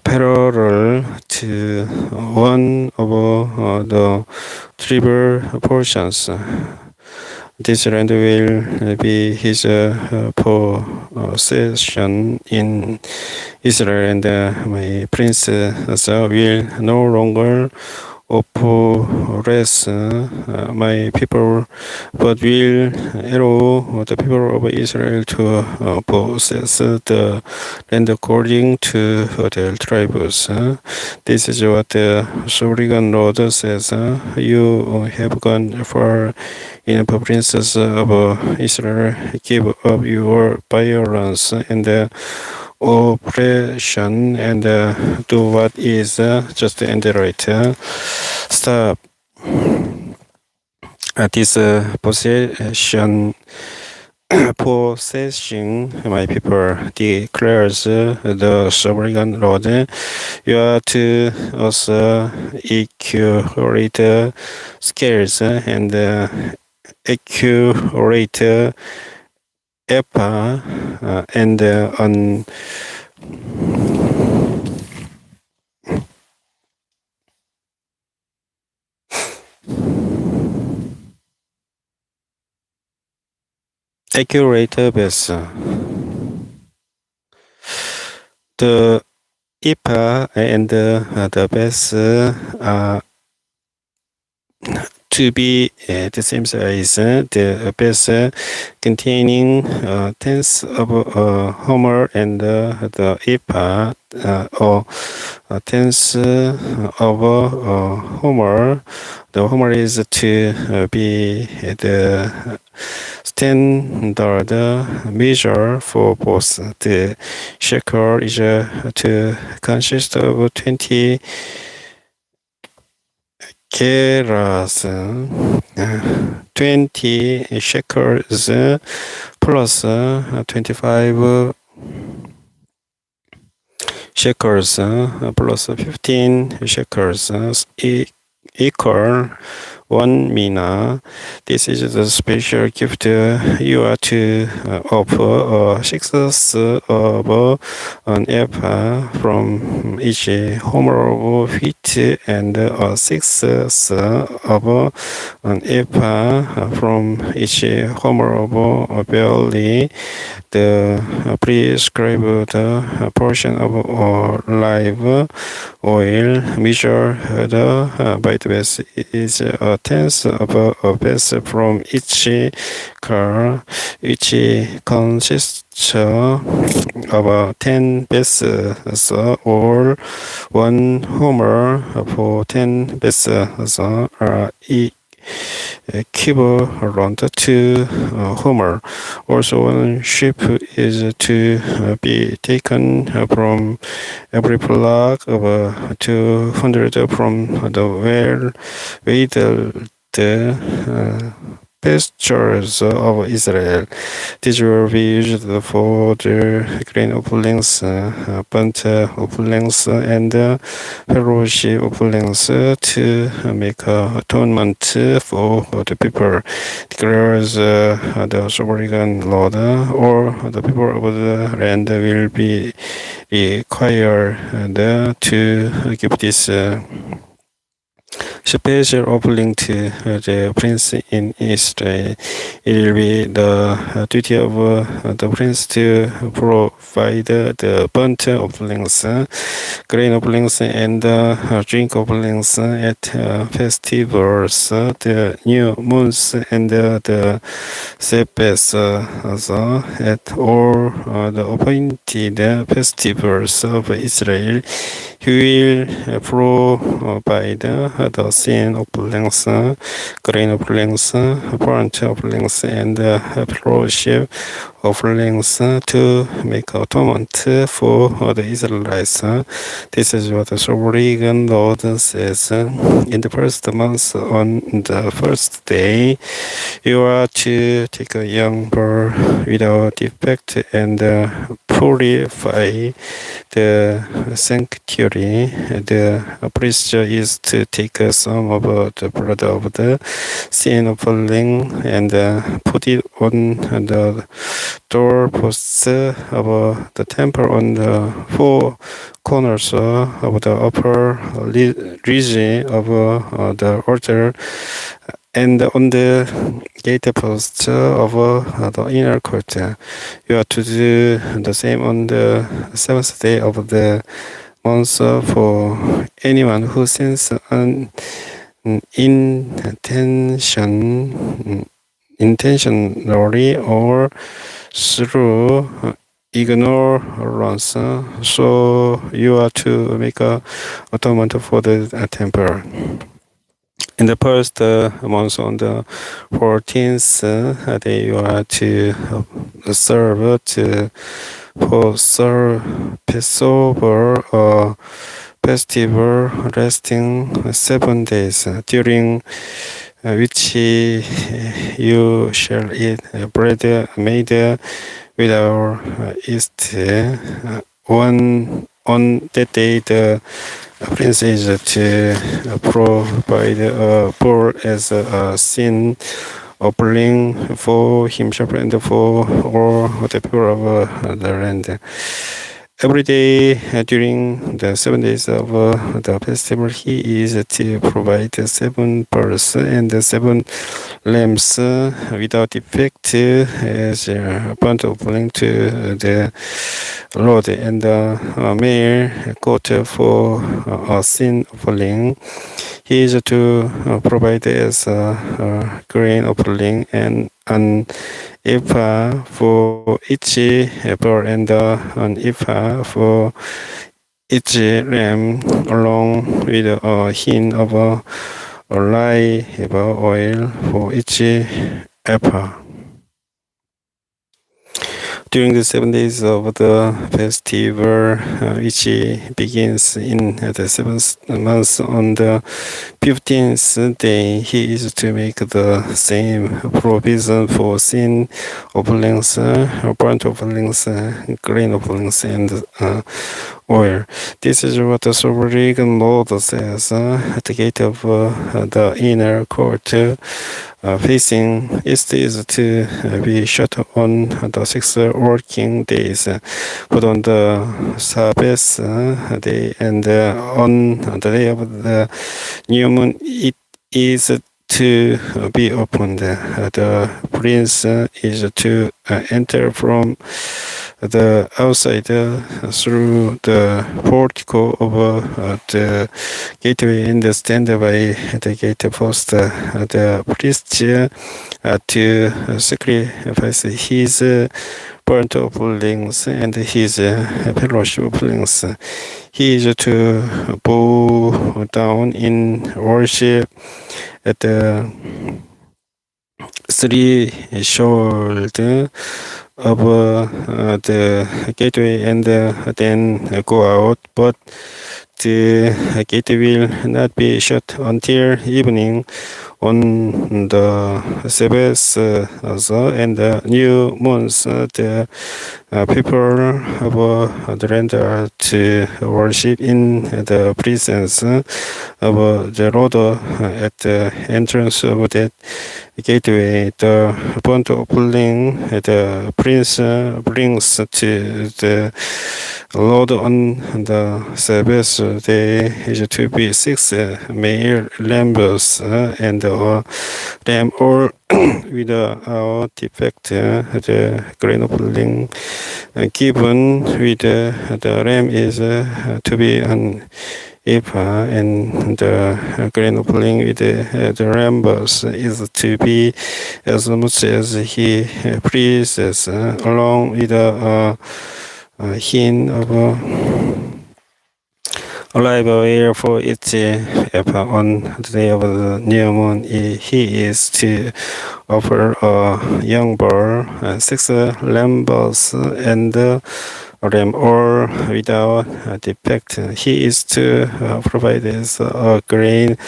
parallel to one of the tribal portions. This land will be his possession in Israel, and my princes will no longer oppress my people, but will allow the people of Israel to possess the land according to their tribes. This is what the sovereign Lord says. You have gone far enough, princes of Israel. Give up your violence and oppression and do what is just and right. Stop this possessing my people, declares the sovereign Lord. You are to us accurate scales and accurate epa and accurate base. The epa and the base are to be the same size. The base containing tenths of homer and the epa or tenths of homer. The homer is to be the standard measure for both. The shekel is to consist of 20 gerahs, 20 shekels plus 25 shekels plus 15 shekels equal 1 mina. This is the special gift you are to offer, a sixth of an ephah from each homer of wheat, and a sixth of an ephah from each homer of barley. The prescribed portion of olive oil measured by the base is a tenth of a base from each car, which consists of 10 bases, or 1 homer for 10 bases are equivalent to homer. Also, 1 sheep is to be taken from every flock of 200 from the well-weighed pastures of Israel. These will be used for the grain offerings, burnt offerings, and fellowship offerings to make atonement for the people, declares the sovereign Lord. Or the people of the land will be required to give this special offering to the prince in Israel. It will be the duty of the prince to provide the burnt offerings, grain offerings, and drink offerings at festivals, the new moons, and the Sabbaths, at all the appointed festivals of Israel. He will provide the sin offerings, grain offerings, burnt offerings, and fellowship offerings to make atonement for the Israelites. This is what the sovereign Lord says. In the first month, on the first day, you are to take a young bull without defect and purify the sanctuary. The priest is to take some of the blood of the sin offering and put it on the doorposts of the temple on the four corners of the upper region of the altar and on the gateposts of the inner court. You are to do the same on the seventh day of the month for anyone who sins an intentionally or through ignorance. So you are to make a atonement for the temple. In the first month, on the 14th day, you are to serve for Passover festival, resting 7 days, during which you shall eat bread made without yeast. On that day, the prince is to provide a bull as a sin offering for himself and for all the people of the land. Every day during the 7 days of the festival, he is to provide 7 bulls and 7 lambs without defect as a burnt offering to the Lord, and a male goat for a sin offering. He is to provide as a grain offering and an ephah for each bull and an ephah for each lamb, along with a hin of olive oil for each ephah. During the 7 days of the festival, which begins in the 7th month, on the 15th day, he is to make the same provision for sin offerings, burnt offerings, grain offerings, and oil. This is what the sovereign Lord says. At the gate of the inner court, facing east is to be shut on the 6 working days, but on the Sabbath day and on the day of the new moon, it is to be opened. The prince is to enter from the outside through the portico of the gateway and stand by the gate post. The priest to sacrifice his burnt offerings and his fellowship offerings. He is to bow down in worship at the threshold of the gateway and then go out, but the gate will not be shut until evening on the Sabbath and the new moons. The people of the land are to worship in the presence of the Lord at the entrance of that gateway. The burnt offering the prince brings to the Lord on the Sabbath day is to be 6 male lambs and a lamb, all without defect. The grain offering given with the lamb is to be an ephah, and the grain offering with the lambs is to be as much as he pleases, along with a hin of alive aware for each on the day of the new moon. He is to offer a young bull, 6 lambs, and a ram, all without defect. He is to provide us a grain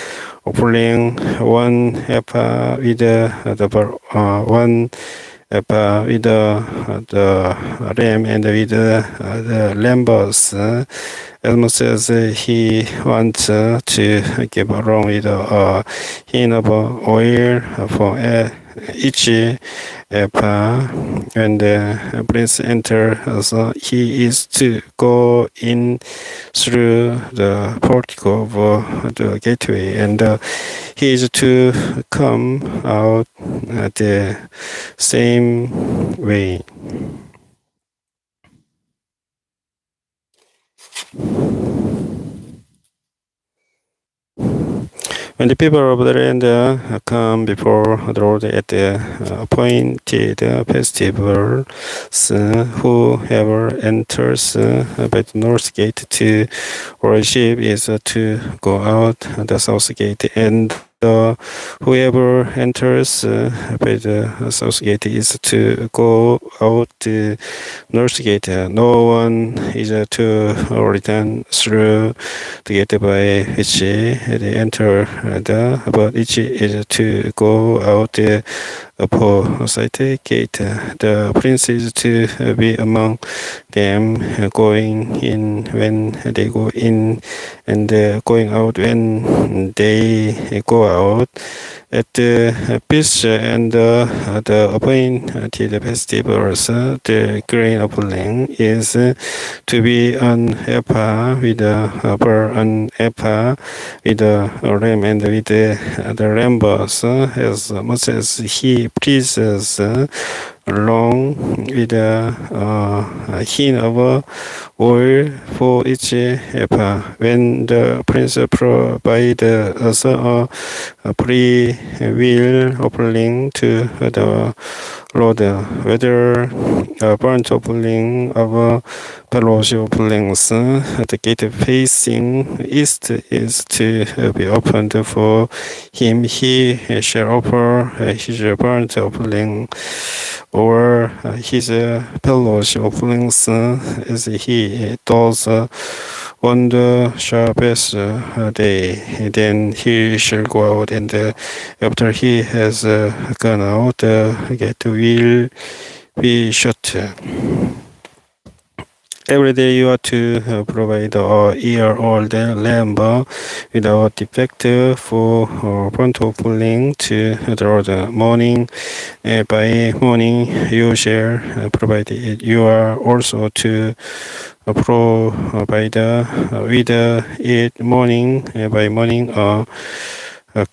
offering, 1 ephah with the bull, 1 with the ram and with the lambs, as much as he wants to give along with a hin of oil for each ephah. When the prince enters, he is to go in through the portico of the gateway, and he is to come out the same way. When the people of the land come before the Lord at the appointed festivals, whoever enters by the north gate to worship is to go out the south gate, and whoever enters by the south gate is to go out the north gate. No one is to return through the gate by which they enter, but each is to go out the opposite gate. The prince is to be among them, going in when they go in, and going out when they go out. At the feast and the appointed festivals, the grain offering is to be an ephah with a per an ephah with a ram, and with the lambs, as much as he pleases, along with a hin of oil for each ephah. When the prince provides us a free will offering to the Lord, whether a burnt offering of fellowship offerings, the gate facing east is to be opened for him. He shall offer his burnt offering or his fellowship offerings as he does on the Sabbath day. Then he shall go out, and after he has gone out, the gate will be shut. Every day you are to provide a year-old lamb without defect for burnt offering to the Lord. Morning by morning you shall provide it. You are also to provide with it morning by morning a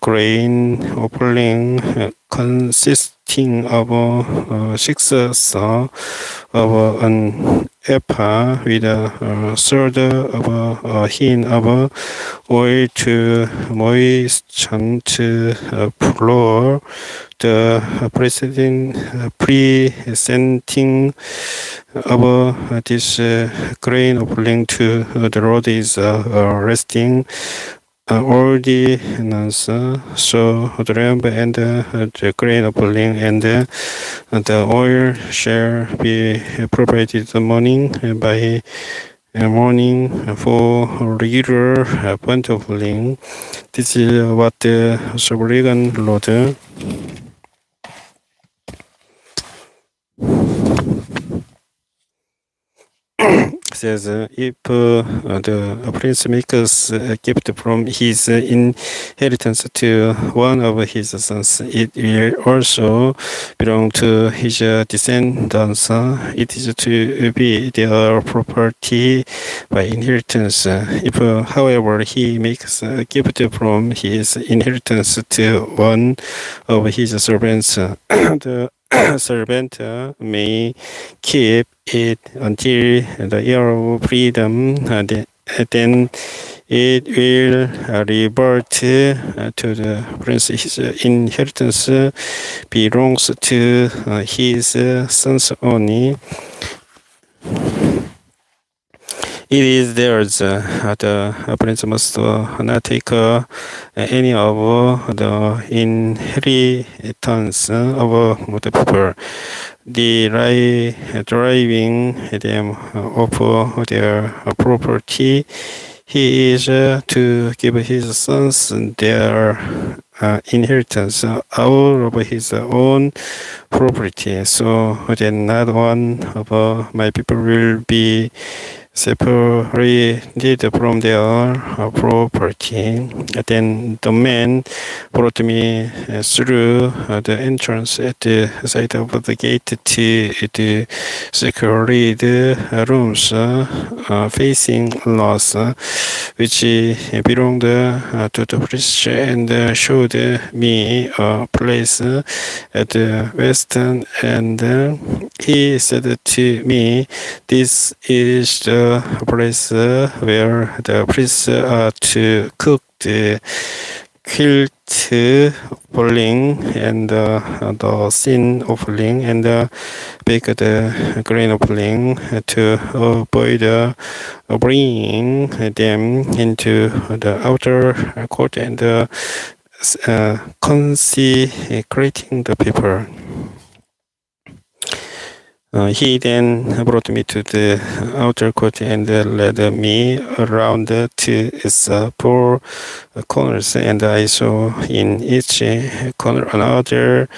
grain offering consisting of 6 saw of an ephah with a third of a hin of oil to moisten to floor. The presenting of this grain offering to the Lord is resting ordinance. So the lamb and the grain offering and the oil shall be provided morning by morning for regular burnt offering. This is what the sovereign Lord says, if the prince makes a gift from his inheritance to one of his sons, it will also belong to his descendants. It is to be their property by inheritance. If, however, he makes a gift from his inheritance to one of his servants, the servant may keep it until the year of freedom. Then it will revert to the prince. His inheritance belongs to his sons only. It is theirs. The prince must not take any of the inheritance of the people, driving them of their property. He is to give his sons their inheritance out of his own property, so that not one of my people will be separated from their property. Then the man brought me through the entrance at the side of the gate to the secured rooms facing north, which belonged to the priest, and showed me a place at the western end. He said to me, "This is the place where the priests are to cook the guilt offering and the sin offering, and bake the grain offering, to avoid bringing them into the outer court and consecrating the people." He then brought me to the outer court and led me around to its four corners, and I saw in each corner another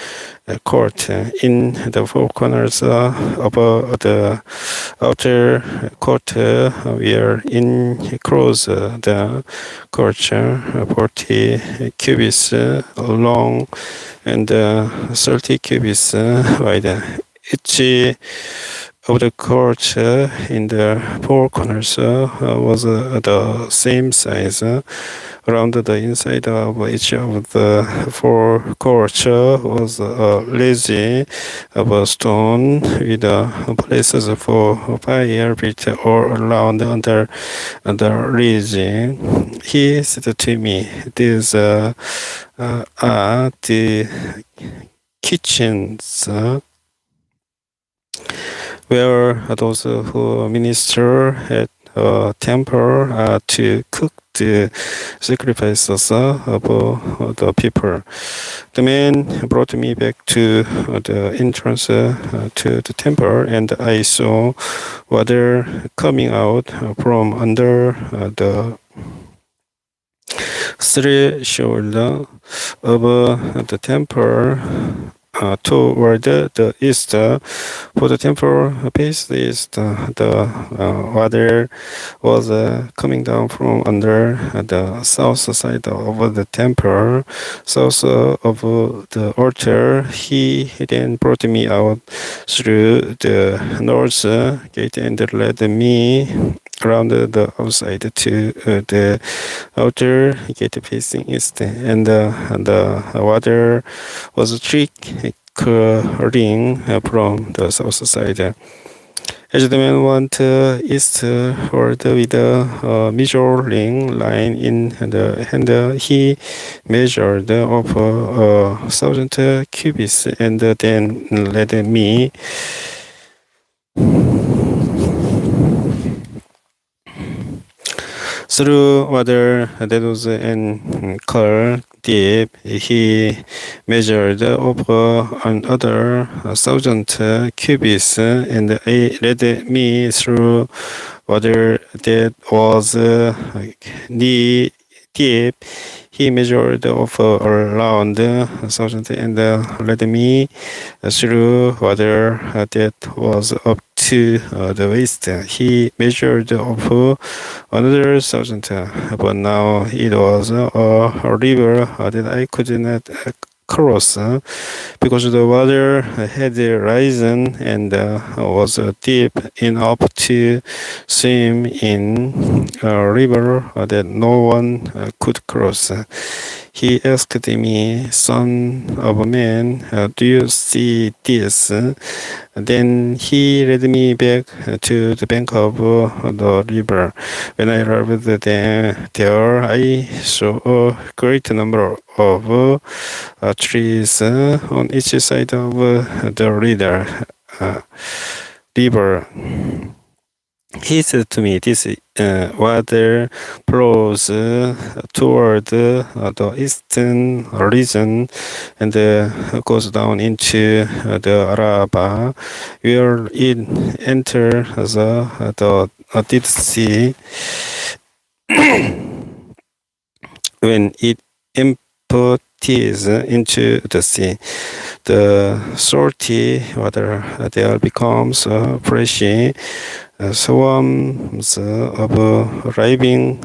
court. In the four corners of the outer court were enclosed the court 40 cubits long and 30 cubits wide. Each of the courts in the four corners was the same size. Around the inside of each of the four courts was a ledge of a stone with places for fire built all around under the ledge. He said to me, "These are the kitchens where those who minister at a temple are to cook the sacrifices of the people." The man brought me back to the entrance to the temple, and I saw water coming out from under the threshold of the temple toward the east. For the temple faced east, the water was coming down from under the south side of the temple, south of the altar. He then brought me out through the north gate and led me around the outside to the outer gate facing east, and the water was trickling from the south side. As the man went eastward with a measuring line in the hand, he measured off 1,000 cubits, and then led me through water that was ankle deep. He measured over another 1,000 cubits, and led me through water that was knee deep. He measured over around 1,000 and led me through water that was up to the waist. He measured over another 1,000, but now it was a river that I could not cross because the water had risen and was deep enough to swim in a river that no one could cross. He asked me, "Son of man, do you see this?" Then he led me back to the bank of the river. When I arrived there, I saw a great number of trees on each side of the river. He said to me, this water flows toward the eastern region and goes down into the Araba, where it enters the Dead Sea. When it empties into the sea, the salty water there becomes freshy. Swarms of living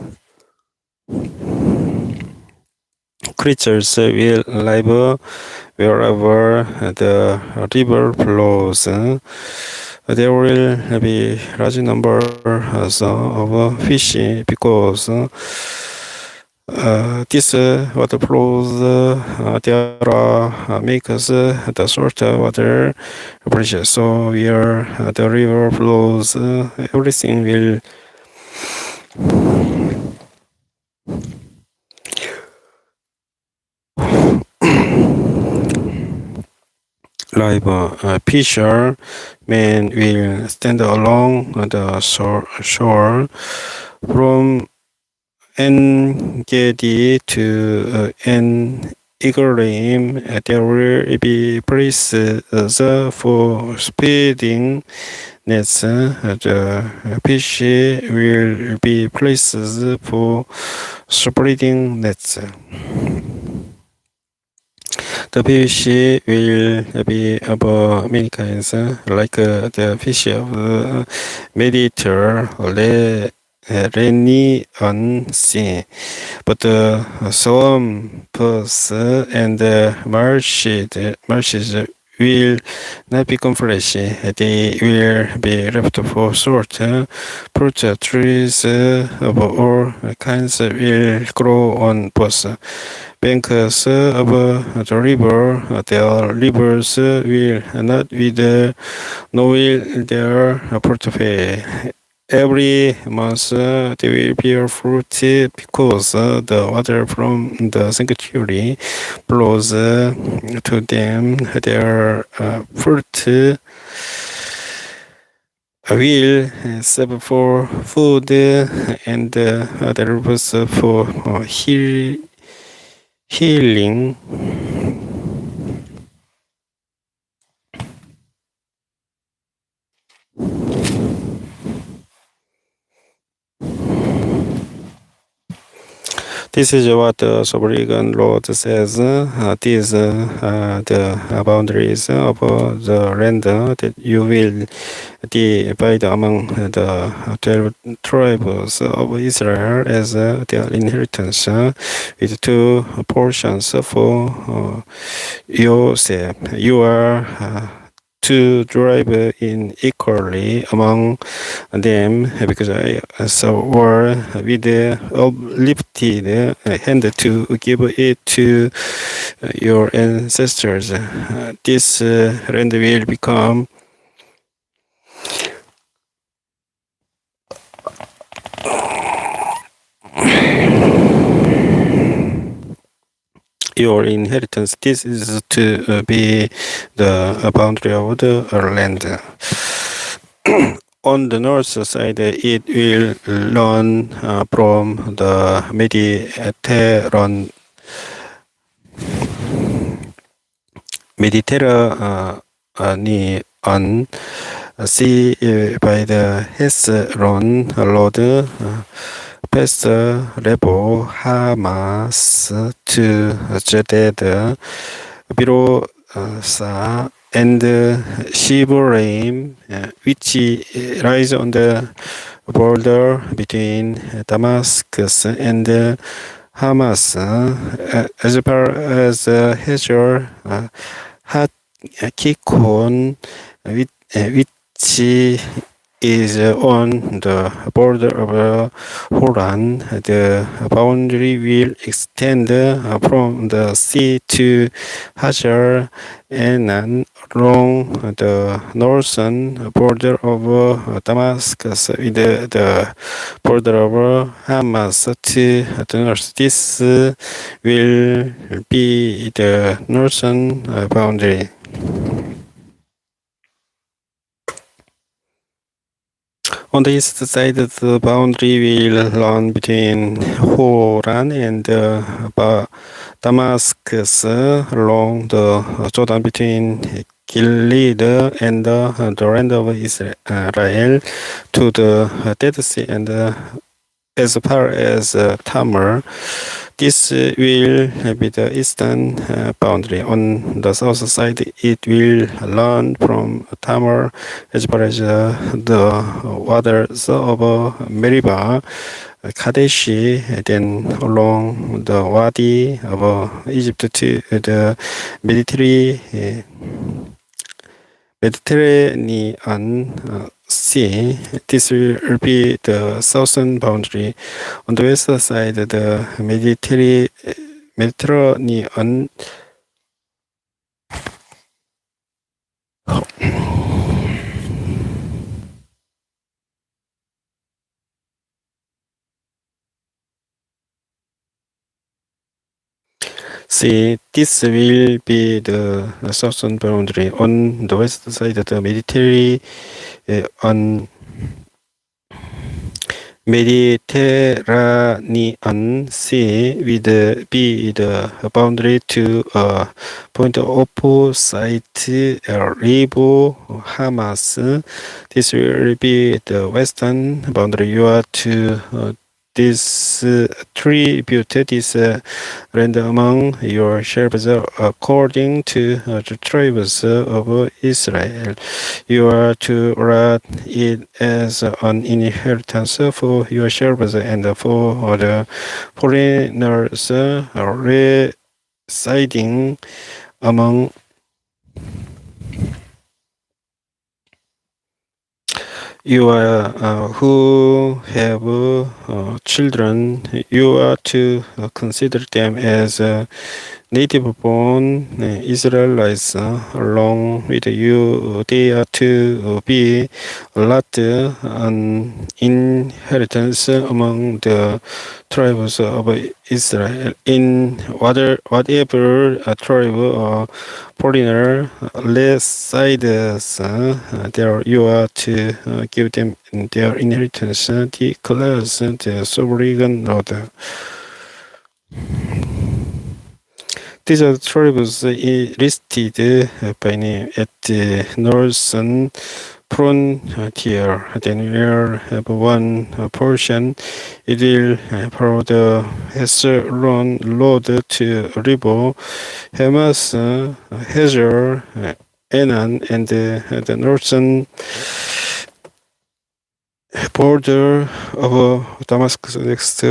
creatures will live wherever the river flows. There will be large numbers of fish because this water flows there makes the salt water precious. So where the river flows, everything will live. Fishermen will stand along the shore from Engedi to an Eagle. There will be places for speeding nets. The fish will be places for spreading nets. The fish will be of many kinds, like the fish of the Mediterranean Sea. But the swamps and marshes will not become fresh. They will be left for salt. Fruit trees of all kinds will grow on both banks of the river. Their rivers will not wither, nor will their fruit fail. Every month they will bear fruit because the water from the sanctuary flows to them. Their fruit will serve for food and the rivers for healing. This is what the sovereign Lord says. These are the boundaries of the land that you will divide among the 12 tribes of Israel as their inheritance, with 2 portions for Joseph. You are to drive in equally among them, because I swore with uplifted hand to give it to your ancestors. This land will become your inheritance. This is to be the boundary of the land. On the north side, it will run from the Mediterranean Sea by the Hezron road, past Lebo Hamas to Jeded, below and Shiburaim, which lies on the border between Damascus and Hamas, as far as Hazor Kikon, which is on the border of Horan. The boundary will extend from the sea to Hajar Enan along the northern border of Damascus, with the border of Hamas to the north. This will be the northern boundary. On the east side, the boundary will run between Horan and Damascus along the Jordan between Gilead and the land of Israel to the Dead Sea and as far as Tamar. This will be the eastern boundary. On the south side, it will run from Tamar as far as the waters of Meribah, Kadesh, then along the Wadi of Egypt to the Mediterranean Sea. This will be the southern boundary. On the west side, the Mediterranean Sea. This will be the southern boundary. On the west side, the Mediterranean Sea will be the boundary to a point opposite River Hamas. This will be the western boundary. You are to distribute this land among yourselves according to the tribes of Israel. You are to write it as an inheritance for yourselves and for the foreigners residing among you who have children. You are to consider them as native-born Israelites along with you. They are to be allotted an inheritance among the tribes of Israel. In whatever tribe or foreigner resides there, you are to give them their inheritance, declares the sovereign Lord. These are the tribes listed by name at the northern frontier. Then we will have one portion. It will follow the Hezron road to River Hamas, Hazor, Enan, and the northern border of Damascus next.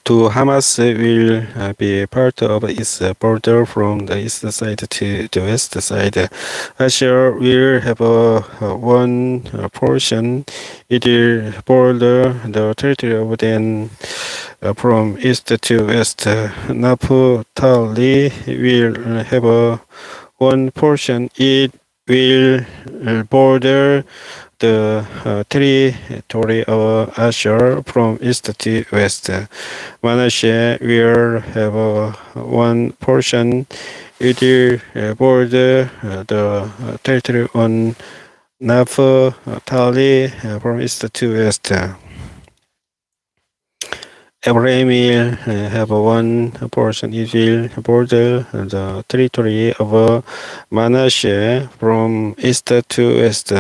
To Hamas will be part of its border from the east side to the west side. Asher will have one portion. It will border the territory of Dan from east to west. Naphtali will have one portion. It will border the territory of Asher from east to west. Manasseh will have one portion. It will border the territory on Naphtali from east to west. Abraham will have one portion. It will border the territory of Manasseh from east to west.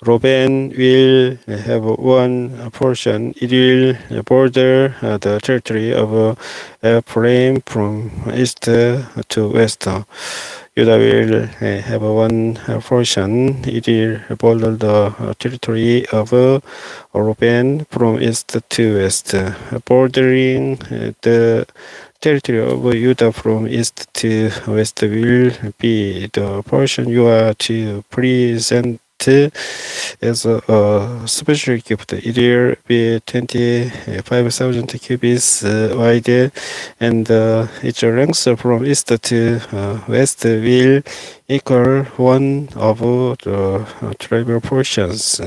Reuben will have one portion. It will border the territory of Ephraim from east to west. Judah will have one portion. It will border the territory of Reuben from east to west. Bordering the territory of Judah from east to west will be the portion you are to present as a special gift. It will be 25,000 cubits wide, and its length from east to west will equal one of the trivial portions.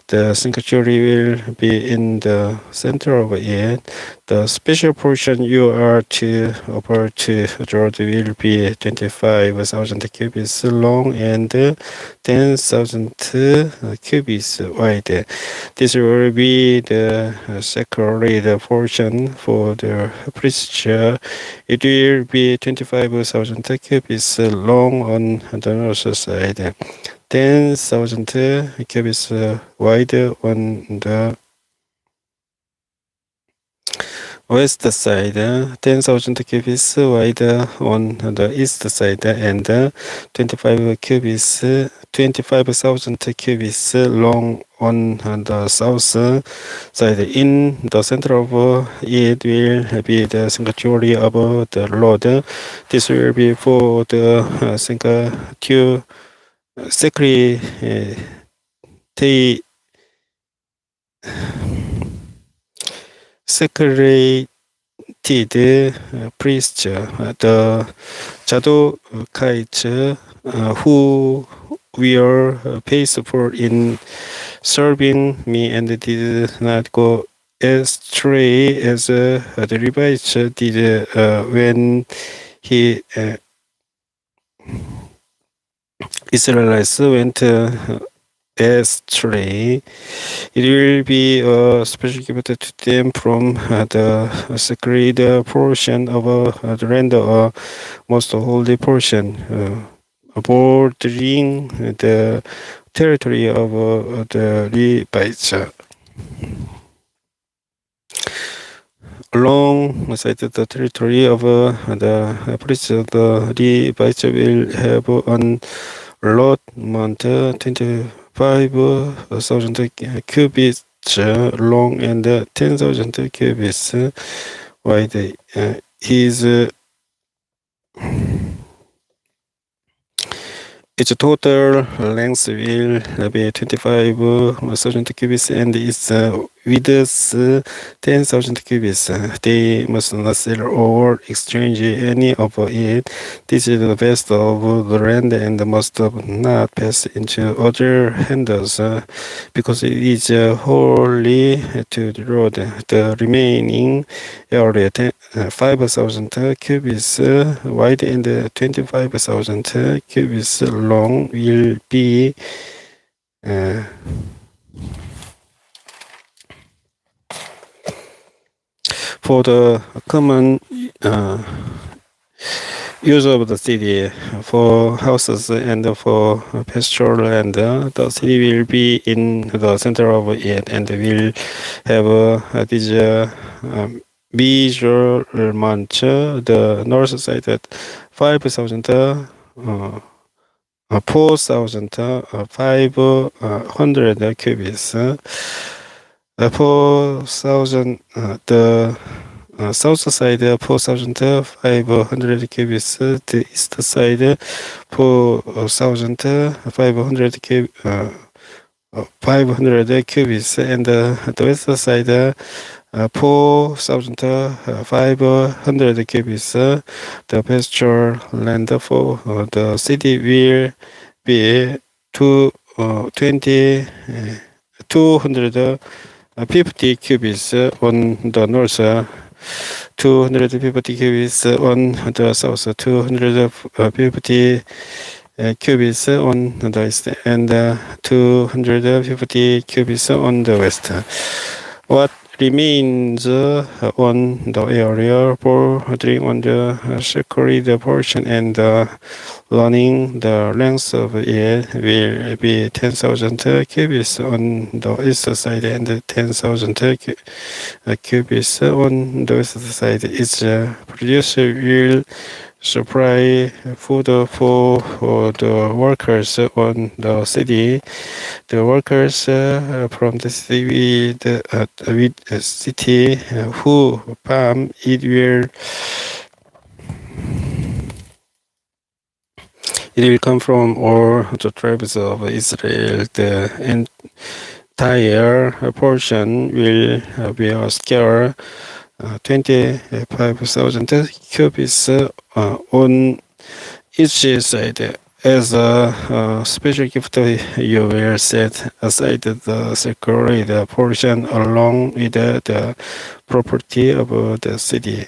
The sanctuary will be in the center of it. The special portion you are to offer to Lord will be 25,000 cubits long and 10,000 cubits wide. This will be the sacred portion for the priest. It will be 25,000 cubits long on the north side, 10,000 cubits wide on the west side, 10,000 cubits wide on the east side, and 25,000 cubits long on the south side. In the center of it will be the sanctuary of the Lord. This will be for the secretary priest, the Zadokites, who were faithful in serving me and did not go astray as the Levites did when he Israelites went astray. It will be a special gift to them from the sacred portion of the land, most holy portion, bordering the territory of the Levites. Alongside the territory of the priests, the Levites will have an allotment 25,000 cubits long and 10,000 cubits wide. Its total length will be 25,000 cubits and its width 10,000 cubits. They must not sell or exchange any of it. This is the best of the land and must not pass into other hands, because it is holy to the Lord. The remaining area, 5,000 cubits wide and 25,000 cubits long, will be for the common use of the city, for houses and for pastoral land. The city will be in the center of it and will have these measurement. The north side at 5,000, 4,500 cubits. 4,000, the south side 4,500 cubits, the east side 4,500 500 cubits, and the west side 4,500 cubits. The pasture land for the city will be 250 cubits on the north, 250 cubits on the south, 250 cubits on the east, and 250 cubits on the west. What remains on the area bordering on the sacred portion and running the length of it will be 10,000 cubits on the east side and 10,000 cubits on the west side. Its producer will supply food for the workers on the city. The workers from the city with city who farm it will come from all the tribes of Israel. The entire portion will be a scale 25,000 cubits on each side. As a special gift, you will set aside the sacred portion along with the property of the city.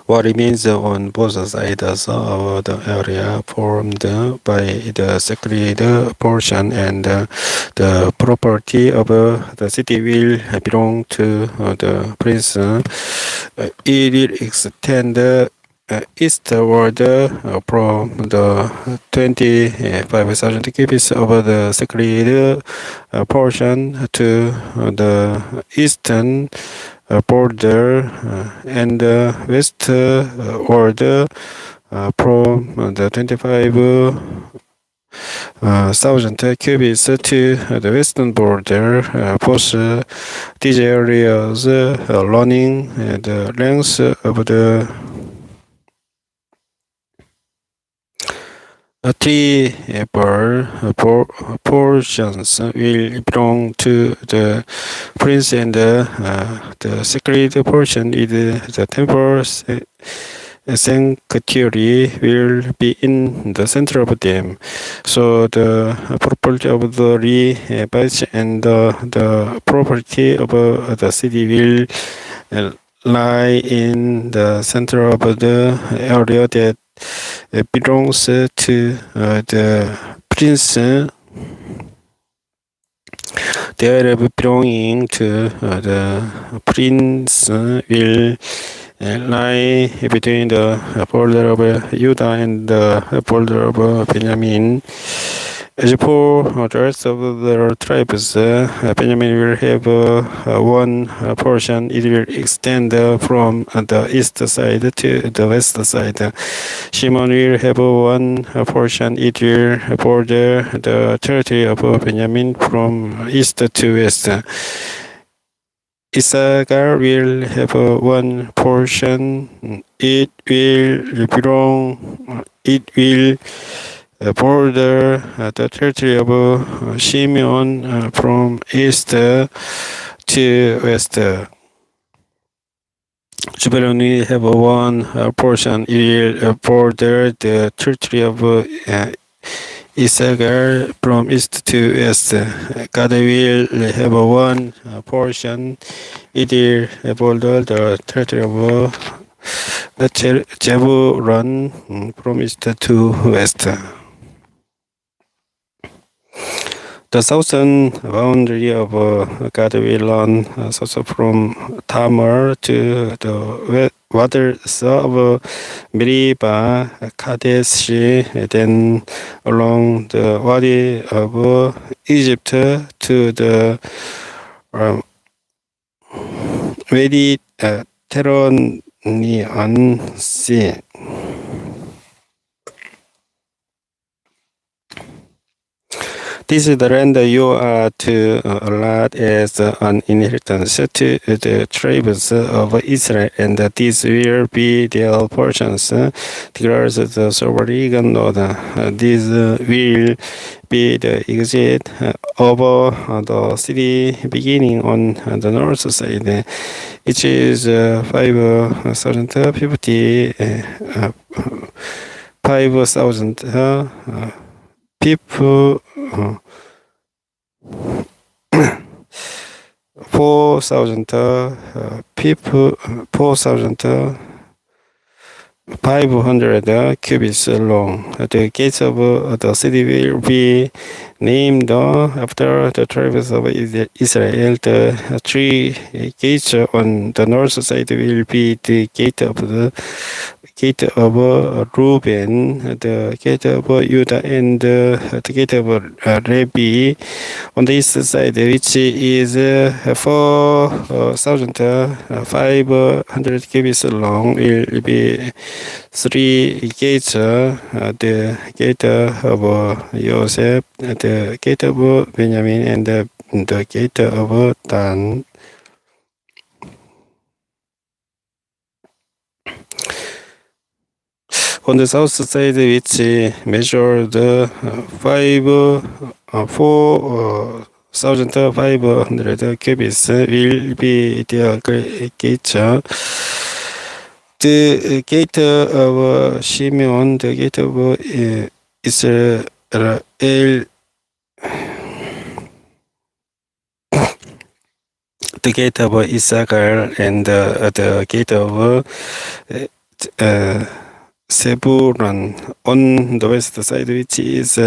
What remains on both sides of the area formed by the sacred portion and the property of the city will belong to the prince. It will extend eastward from the 25,000 cubits of the sacred portion to the eastern border and westward from the 25,000 cubits to the western border. Both these areas running the length of the three portions will belong to the prince, and the sacred portion is the temple sanctuary will be in the center of them. So the property of the Levites and the property of the city will lie in the center of the area that belongs to the prince. The area belonging to the prince will lie between the border of Judah and the border of Benjamin. As for the rest of the tribes, Benjamin will have one portion. It will extend from the east side to the west side. Shimon will have one portion. It will border the territory of Benjamin from east to west. Issachar will have one portion. It will border the territory of Simeon from east to west. Zebulun will have one portion. It will border the territory of Issachar from east to west. Gad will have one portion. It will border the territory of Zebulun from east to west. The southern boundary of Gad will run south from Tamar to the waters of Meribah, Kadesh, then along the Wadi of Egypt to the Mediterranean Sea. This is the land you are to allot as an inheritance to the tribes of Israel, and these will be their portions, declares the sovereign Lord. These will be the exit over the city beginning on the north side. It is 5,050 people. 4,000 people, 4,500 cubits long. The gates of the city will be named after the tribes of Israel. The three gates on the north side will be the gate of Reuben, the gate of Judah, and the gate of Levi. On the east side, which is 4,500 cubits long, will be three gates: the gate of Joseph, the gate of Benjamin, and the gate of Dan. On the south side, which measured 4,500 cubits, will be the gate. The gate of Simeon, the gate of Israel, the gate of EZEKIEL, and the gate of Zebulun on the west side, which is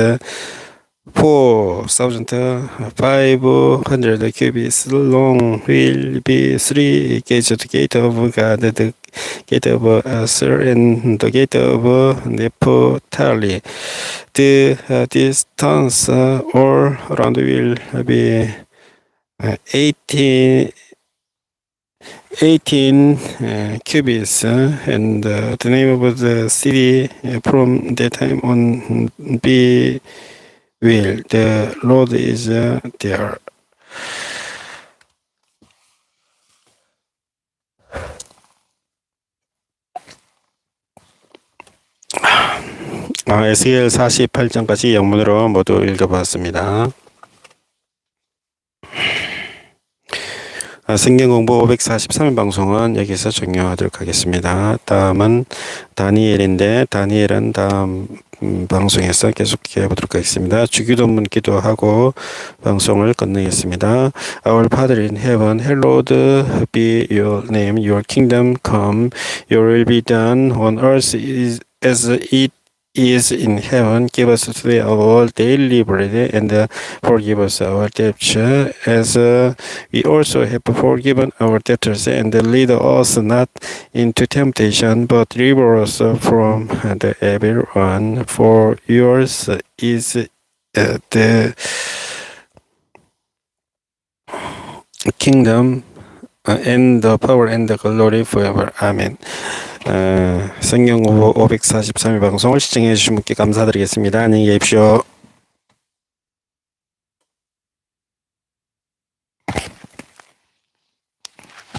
4,500 cubits long, will be three gates: the gate of God, the gate of Aser, and the gate of Naphtali. The distance all around will be 18 cubits, and the name of the city from that time on be Will. The Lord is there. 에스겔 48장까지 영문으로 모두 읽어봤습니다. 성경공부 543일 방송은 여기서 종료하도록 하겠습니다. 다음은 다니엘인데, 다니엘은 다음 방송에서 계속해 보도록 하겠습니다. 주기도문 기도하고 방송을 끝내겠습니다. Our Father in heaven, hallowed be your name. Your kingdom come. Your will be done on earth as it is in heaven. Give us today our daily bread, and forgive us our debts as we also have forgiven our debtors, and lead us not into temptation, but deliver us from the evil one. For yours is the kingdom and the power and the glory forever. Amen. 성경공부 543일 방송을 시청해 주신 분께 감사드리겠습니다. 안녕히 계십시오.